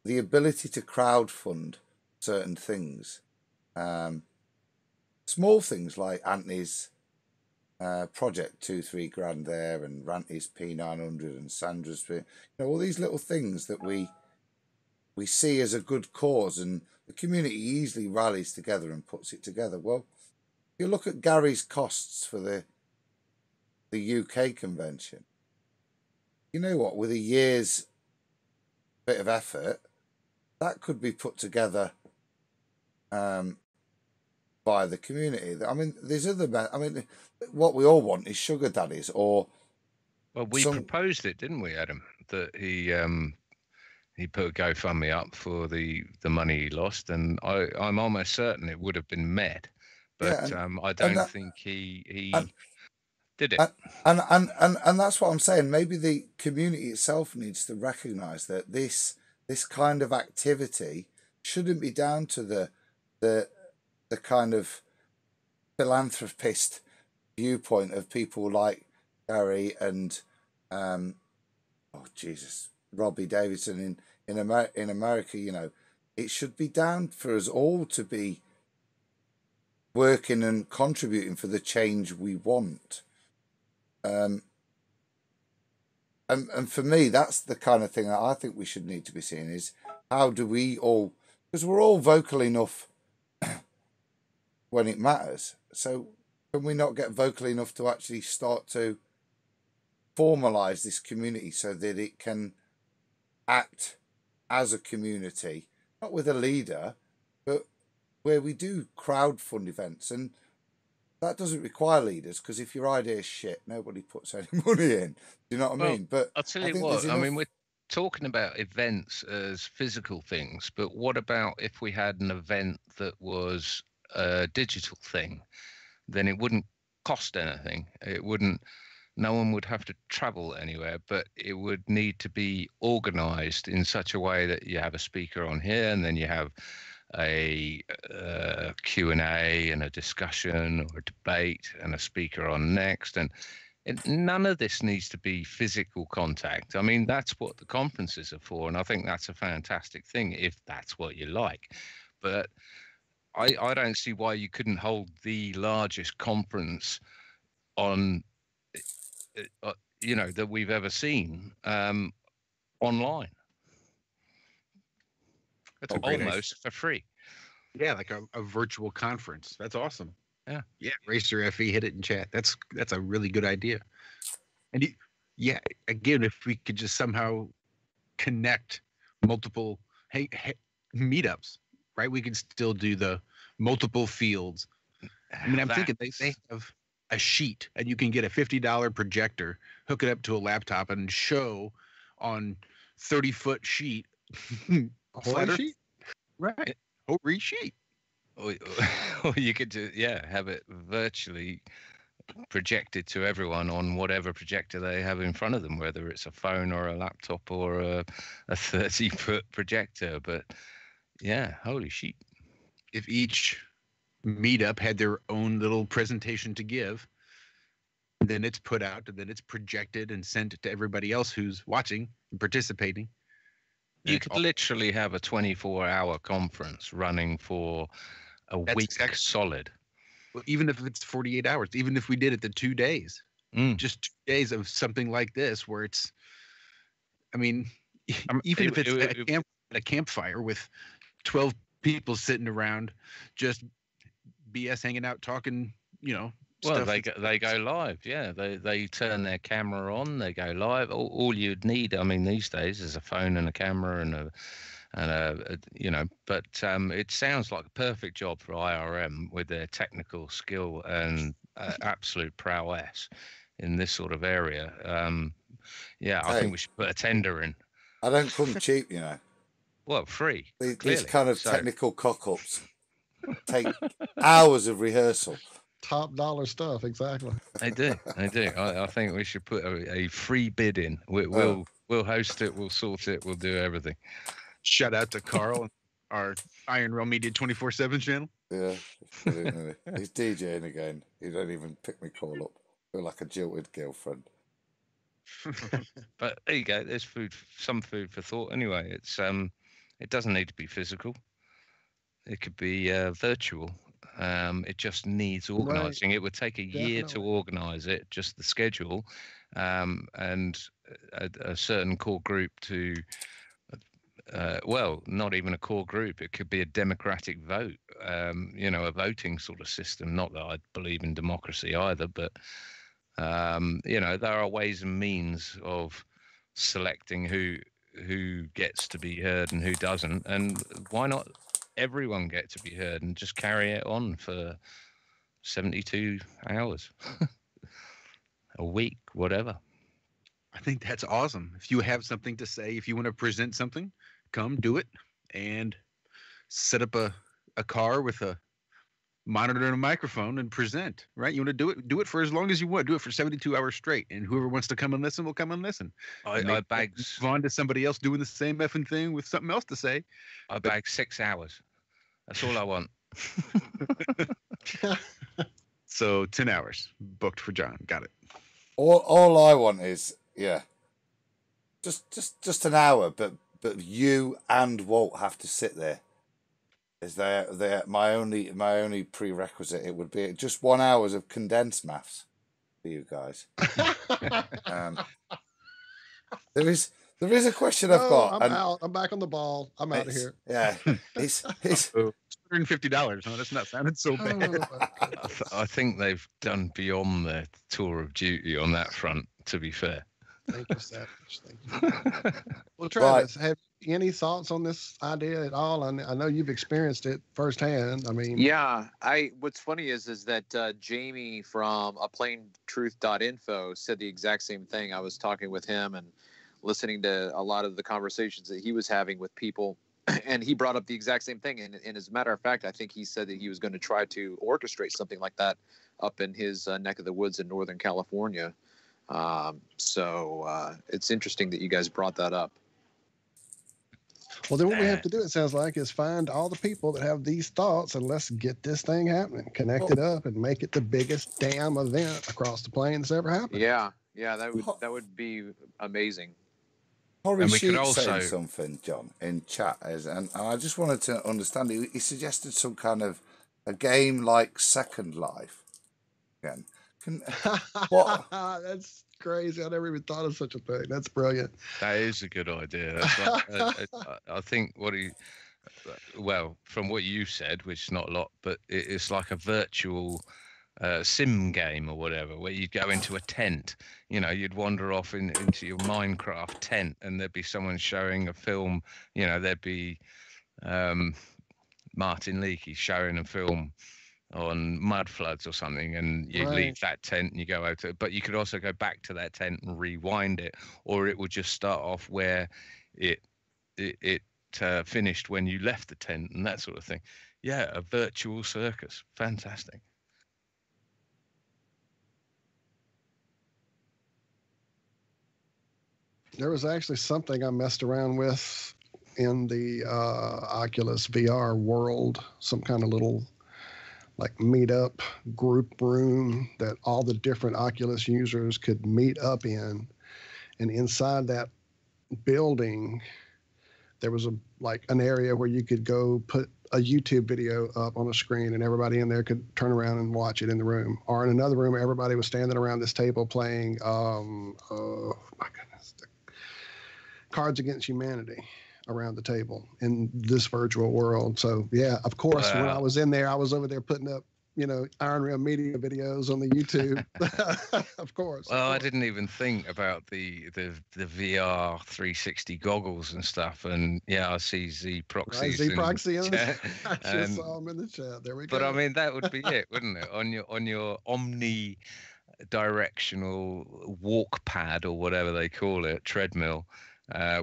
ability to crowdfund certain things, small things like Anthony's project, 2-3 grand there, and Ranty's P900 and Sandra's, all these little things that we see as a good cause, and the community easily rallies together and puts it together. Well, if you look at Gary's costs for the UK convention, you know what, with a year's bit of effort, that could be put together by the community. I mean, there's other, what we all want is sugar daddies or... Well, we proposed it, didn't we, Adam? That he put a GoFundMe up for the money he lost, and I'm almost certain it would have been met, but yeah, I don't think he did it. And that's what I'm saying. Maybe the community itself needs to recognise that this kind of activity shouldn't be down to the kind of philanthropist viewpoint of people like Gary and Robbie Davidson in America. It should be down for us all to be working and contributing for the change we want. And for me, that's the kind of thing that I think we should need to be seeing is how do we all, because we're all vocal enough when it matters. So can we not get vocal enough to actually start to formalise this community so that it can act as a community, not with a leader, but where we do crowdfund events? And that doesn't require leaders, because if your idea is shit, nobody puts any money in. Do you know what I mean? But I'll tell you what, I mean, we're talking about events as physical things, but what about if we had an event that was a digital thing? Then it wouldn't cost anything. No one would have to travel anywhere, but it would need to be organized in such a way that you have a speaker on here, and then you have a Q&A and a discussion or a debate and a speaker on next. And none of this needs to be physical contact. I mean, that's what the conferences are for, and I think that's a fantastic thing if that's what you like. But I don't see why you couldn't hold the largest conference on that we've ever seen online. That's almost for free. Yeah, like a virtual conference. That's awesome. Yeah. Racer FE hit it in chat. That's a really good idea. And again, if we could just somehow connect multiple meetups, right? We could still do the multiple fields. I mean, I'm thinking they have a sheet, and you can get a $50 projector, hook it up to a laptop, and show on 30-foot sheet. Whole sheet? Right. Whole sheet. Or you could have it virtually projected to everyone on whatever projector they have in front of them, whether it's a phone or a laptop or a 30-foot projector. But yeah, holy sheet. If each meetup had their own little presentation to give, then it's put out, and then it's projected and sent to everybody else who's watching and participating. You could literally have a 24-hour conference running for a week solid. Well, even if it's 48 hours, even if we did it the 2 days, just 2 days of something like this, where it's, I mean, even if it's a campfire with 12 people sitting around, just BS hanging out, talking, Well, they go live. Yeah, they turn their camera on. They go live. All you'd need, I mean, these days is a phone and a camera and And but it sounds like a perfect job for IRM with their technical skill and absolute prowess in this sort of area. I think we should put a tender in. I don't come cheap, Well, free. These kind of So- technical cock-ups take hours of rehearsal. Top dollar stuff, exactly. They do. I think we should put a free bid in. We'll host it. We'll sort it. We'll do everything. Shout out to Carl, our Iron Realm Media 24/7 channel. Yeah, he's DJing again. He don't even pick me call up. Feel like a jilted girlfriend. But there you go. There's some food for thought. Anyway, it doesn't need to be physical. It could be virtual. It just needs organising. It would take a year to organise it, just the schedule, and a certain core group to. Not even a core group. It could be a democratic vote, a voting sort of system. Not that I believe in democracy either, but, there are ways and means of selecting who gets to be heard and who doesn't. And why not everyone get to be heard and just carry it on for 72 hours, a week, whatever. I think that's awesome. If you have something to say, if you want to present something, come do it and set up a car with a monitor and a microphone and present, right? You want to do it for as long as you want. Do it for 72 hours straight. And whoever wants to come and listen will come and listen. I bags on to somebody else doing the same effing thing with something else to say. I bag 6 hours. That's all I want. So 10 hours booked for John. Got it. All I want is just an hour, but you and Walt have to sit there. Is there my only prerequisite? It would be just 1 hour of condensed maths for you guys. There is a question I've got. I'm out. I'm back on the ball. I'm out of here. Yeah, it's $150. No, that's not sounding so bad. I think they've done beyond their tour of duty on that front. To be fair. Thank you, Savage. Thank you. Well, Travis, have you any thoughts on this idea at all? I know you've experienced it firsthand. I mean, yeah. What's funny is that Jamie from plaintruth.info said the exact same thing. I was talking with him and listening to a lot of the conversations that he was having with people, and he brought up the exact same thing. And as a matter of fact, I think he said that he was going to try to orchestrate something like that up in his neck of the woods in Northern California. So it's interesting that you guys brought that up. Well, then what we have to do, it sounds like, is find all the people that have these thoughts and let's get this thing happening, connect it up and make it the biggest damn event across the plain that's ever happened. Yeah, that would be amazing. Horry Sheep saying something, John, in chat, and I just wanted to understand. He suggested some kind of a game like Second Life. Again. What? That's crazy. I never even thought of such a thing. That's brilliant. That is a good idea. I think from what you said, which is not a lot, but it's like a virtual sim game or whatever, where you go into a tent. You'd wander off into your Minecraft tent, and there'd be someone showing a film. There'd be Martin Leakey showing a film on mud floods or something, and you leave that tent and you go out to it. But you could also go back to that tent and rewind it, or it would just start off where it finished when you left the tent and that sort of thing. Yeah, a virtual circus. Fantastic. There was actually something I messed around with in the Oculus VR world, some kind of little like meetup group room that all the different Oculus users could meet up in. And inside that building, there was an area where you could go put a YouTube video up on a screen and everybody in there could turn around and watch it in the room. Or in another room, everybody was standing around this table playing, oh my goodness, Cards Against Humanity around the table in this virtual world. So yeah, of course, when I was in there, I was over there putting up Iron Rail Media videos on the YouTube, of course. Well, I didn't even think about the VR 360 goggles and stuff, and yeah, I see Z proxies. Z proxy in the chat, I just saw him in the chat. There we go. but I mean, that would be it, wouldn't it? On your omni-directional walk pad or whatever they call it, treadmill,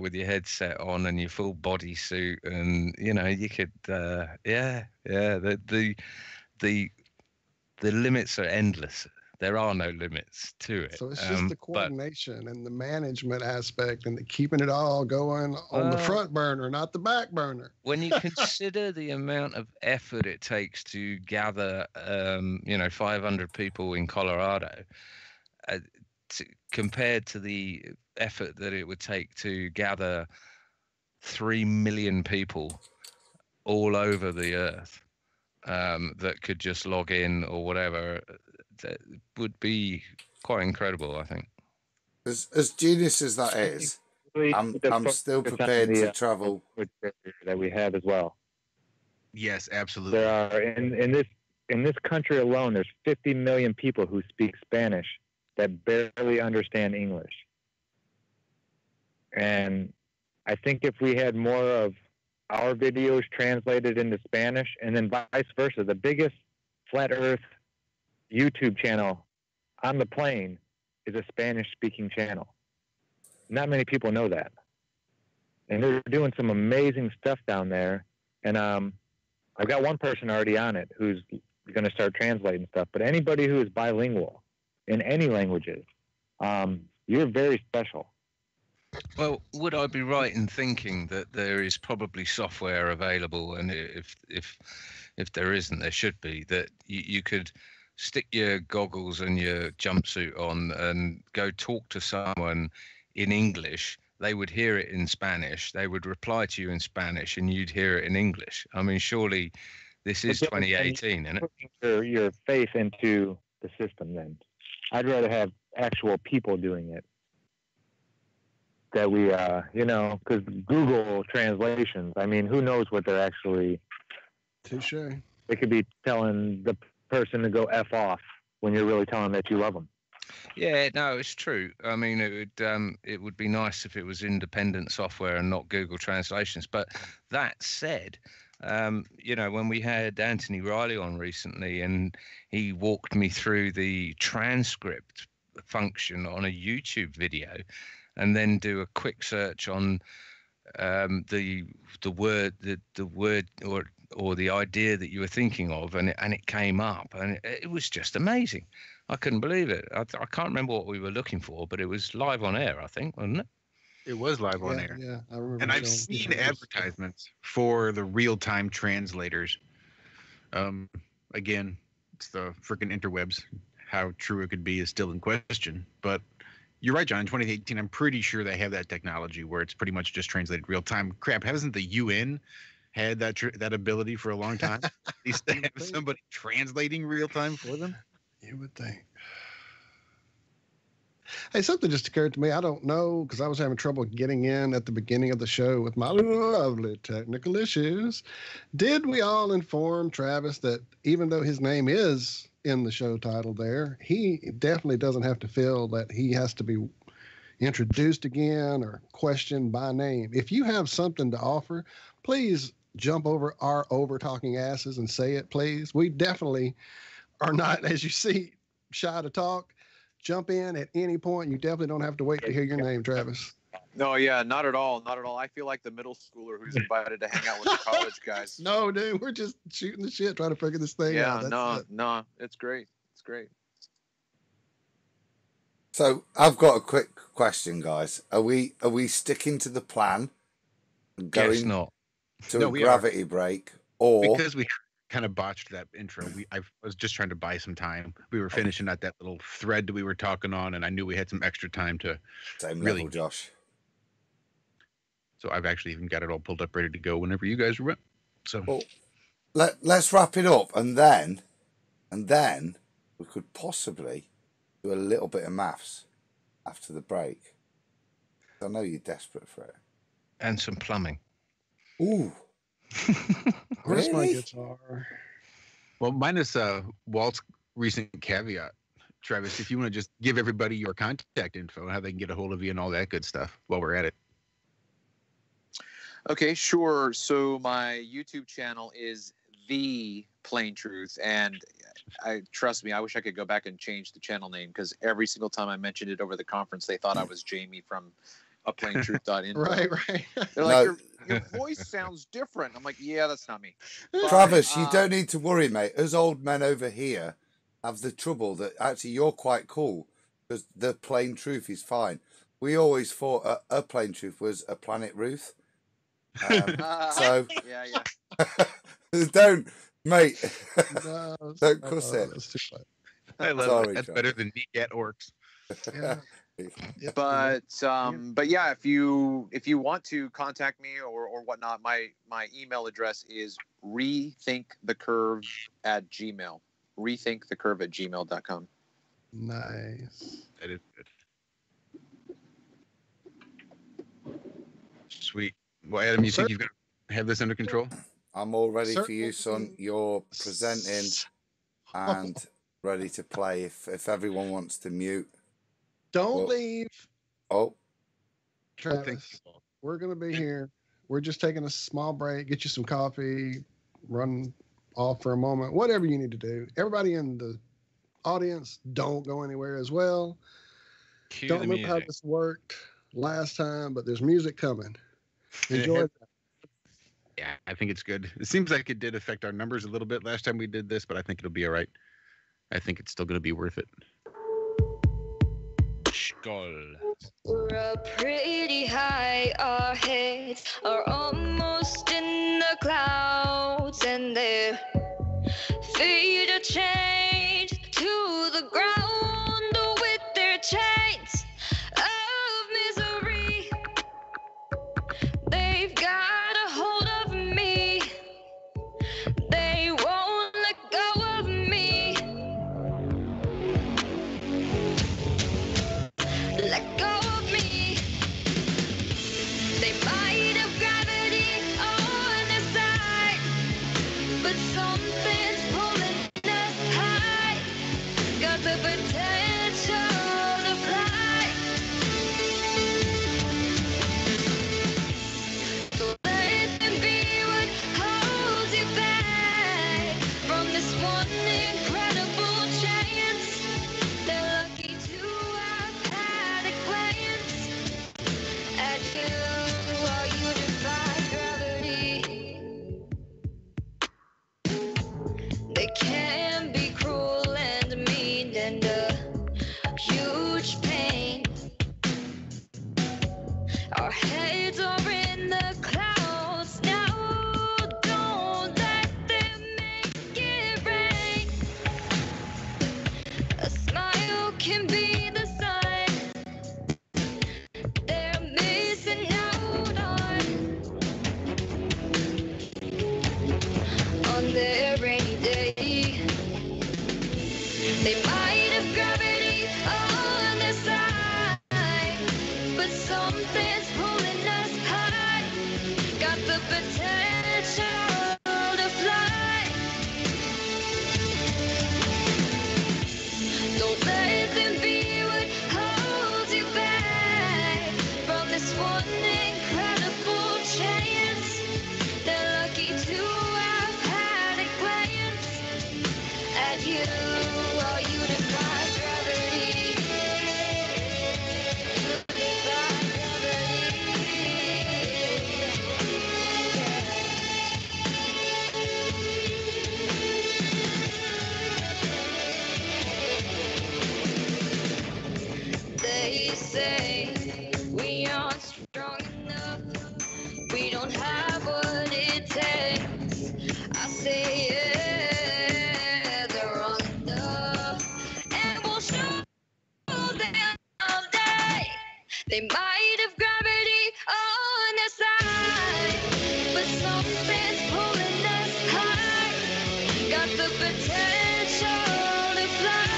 with your headset on and your full body suit, and you could, the limits are endless. There are no limits to it. So it's just the coordination and the management aspect and the keeping it all going on the front burner, not the back burner. When you consider the amount of effort it takes to gather, 500 people in Colorado, compared to the effort that it would take to gather 3 million people all over the earth, that could just log in or whatever, that would be quite incredible, I think. As genius as that is, I'm still prepared to travel. That we have as well. Yes, absolutely. There are in this country alone, there's 50 million people who speak Spanish that barely understand English. And I think if we had more of our videos translated into Spanish, and then vice versa, the biggest flat Earth YouTube channel on the plane is a Spanish-speaking channel. Not many people know that. And they're doing some amazing stuff down there. And I've got one person already on it who's going to start translating stuff. But anybody who is bilingual in any languages, you're very special. Well, would I be right in thinking that there is probably software available, and if there isn't, there should be, that you could stick your goggles and your jumpsuit on and go talk to someone in English? They would hear it in Spanish, they would reply to you in Spanish, and you'd hear it in English. I mean, surely this is 2018, isn't it? Putting your face into the system, then. I'd rather have actual people doing it. That we, because Google translations, I mean, who knows what they're actually... Touche. They could be telling the person to go F off when you're really telling them that you love them. Yeah, no, it's true. I mean, it would be nice if it was independent software and not Google translations. But that said, when we had Anthony Riley on recently, and he walked me through the transcript function on a YouTube video, and then do a quick search on the word or the idea that you were thinking of, and it came up, and it was just amazing. I couldn't believe it. I can't remember what we were looking for, but it was live on air, I think, wasn't it? It was live on air. Yeah, I remember. And I've seen advertisements for the real-time translators. Again, it's the freaking interwebs. How true it could be is still in question, but you're right, John. In 2018, I'm pretty sure they have that technology where it's pretty much just translated real time. Crap, hasn't the UN had that ability for a long time? At least they have somebody translating real time for them. You would think. Hey, something just occurred to me. I don't know, because I was having trouble getting in at the beginning of the show with my lovely technical issues. Did we all inform Travis that even though his name is in the show title there, he definitely doesn't have to feel that he has to be introduced again or questioned by name? If you have something to offer, please jump over our over talking asses and say it, please. We definitely are not, as you see, shy to talk. Jump in at any point. You definitely don't have to wait to hear your name, Travis. No, yeah, not at all. Not at all. I feel like the middle schooler who's invited to hang out with the college guys. No, dude, we're just shooting the shit, trying to figure this thing out. No, it's great. It's great. So I've got a quick question, guys. Are we sticking to the plan? Guess not. To a gravity break, or because we kind of botched that intro. I was just trying to buy some time. We were finishing out that little thread that we were talking on, and I knew we had some extra time to same really level, Josh. So I've actually even got it all pulled up, ready to go whenever you guys are ready. So let's wrap it up, and then we could possibly do a little bit of maths after the break. I know you're desperate for it. And some plumbing. Ooh. Where's my Really? guitar? Well, minus Walt's recent caveat, Travis, if you want to just give everybody your contact info, how they can get a hold of you and all that good stuff while we're at it. Okay, sure. So my YouTube channel is The Plain Truth, and trust me, I wish I could go back and change the channel name, because every single time I mentioned it over the conference, they thought I was Jamie from aplaintruth.info. Right. They're like, your voice sounds different. I'm like, yeah, that's not me. But, Travis, you don't need to worry, mate. Us old men over here have the trouble that actually you're quite cool, because the plain truth is fine. We always thought a plain truth was a Planet Ruth. So yeah. don't, mate. No, Don't cuss it. That's too funny. I love Sorry, it. That's Travis. better than Neat Orcs. Yeah. But yeah, if you want to contact me or whatnot, my email address is rethinkthecurve@gmail. rethinkthecurve@gmail.com. Nice. That is good. Sweet. Well, Adam, you think you've got to have this under control? I'm all ready for you, son. You're presenting and ready to play. If everyone wants to mute. Don't leave. Oh, Travis, we're going to be here. We're just taking a small break, get you some coffee, run off for a moment, whatever you need to do. Everybody in the audience, don't go anywhere as well. Don't remember how this worked last time, but there's music coming. Enjoy that. Yeah, I think it's good. It seems like it did affect our numbers a little bit last time we did this, but I think it'll be all right. I think it's still going to be worth it. Skoll. We're up pretty high, our heads are almost in the clouds, and their feet are chained to the ground with their chains of misery. They've got a hold of me, they won't let go of me. Let go of me. They might have gravity on their side, but something's pulling us high. Got the potential to fly. So let them be what holds you back from this one incredible chance. They're lucky to have had a glance at you while you defy gravity. They can be cruel and mean and a huge pain. Our heads are in the clouds now. Don't let them make it rain. A smile can be the sign they're missing out on their rainy day. They might have gravity on their side, but something's pulling us high. Got the potential to fly. Don't let them be what holds you back from this one incredible chance. They're lucky to have had a glance at you while you defy gravity. Defy gravity. They say we aren't strong enough. We don't have what it takes. I say yeah, they're wrong enough, and we'll show them someday. They might have gravity on their side, but something's pulling us high. Got the potential to fly.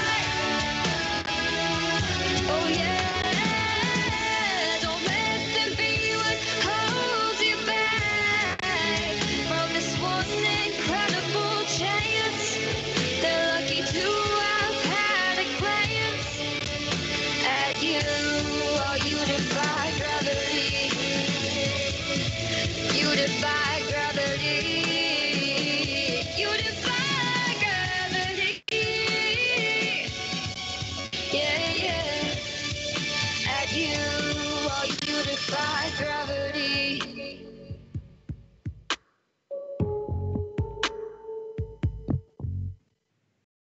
Oh yeah, don't let them be what holds you back from this one incredible chance. you.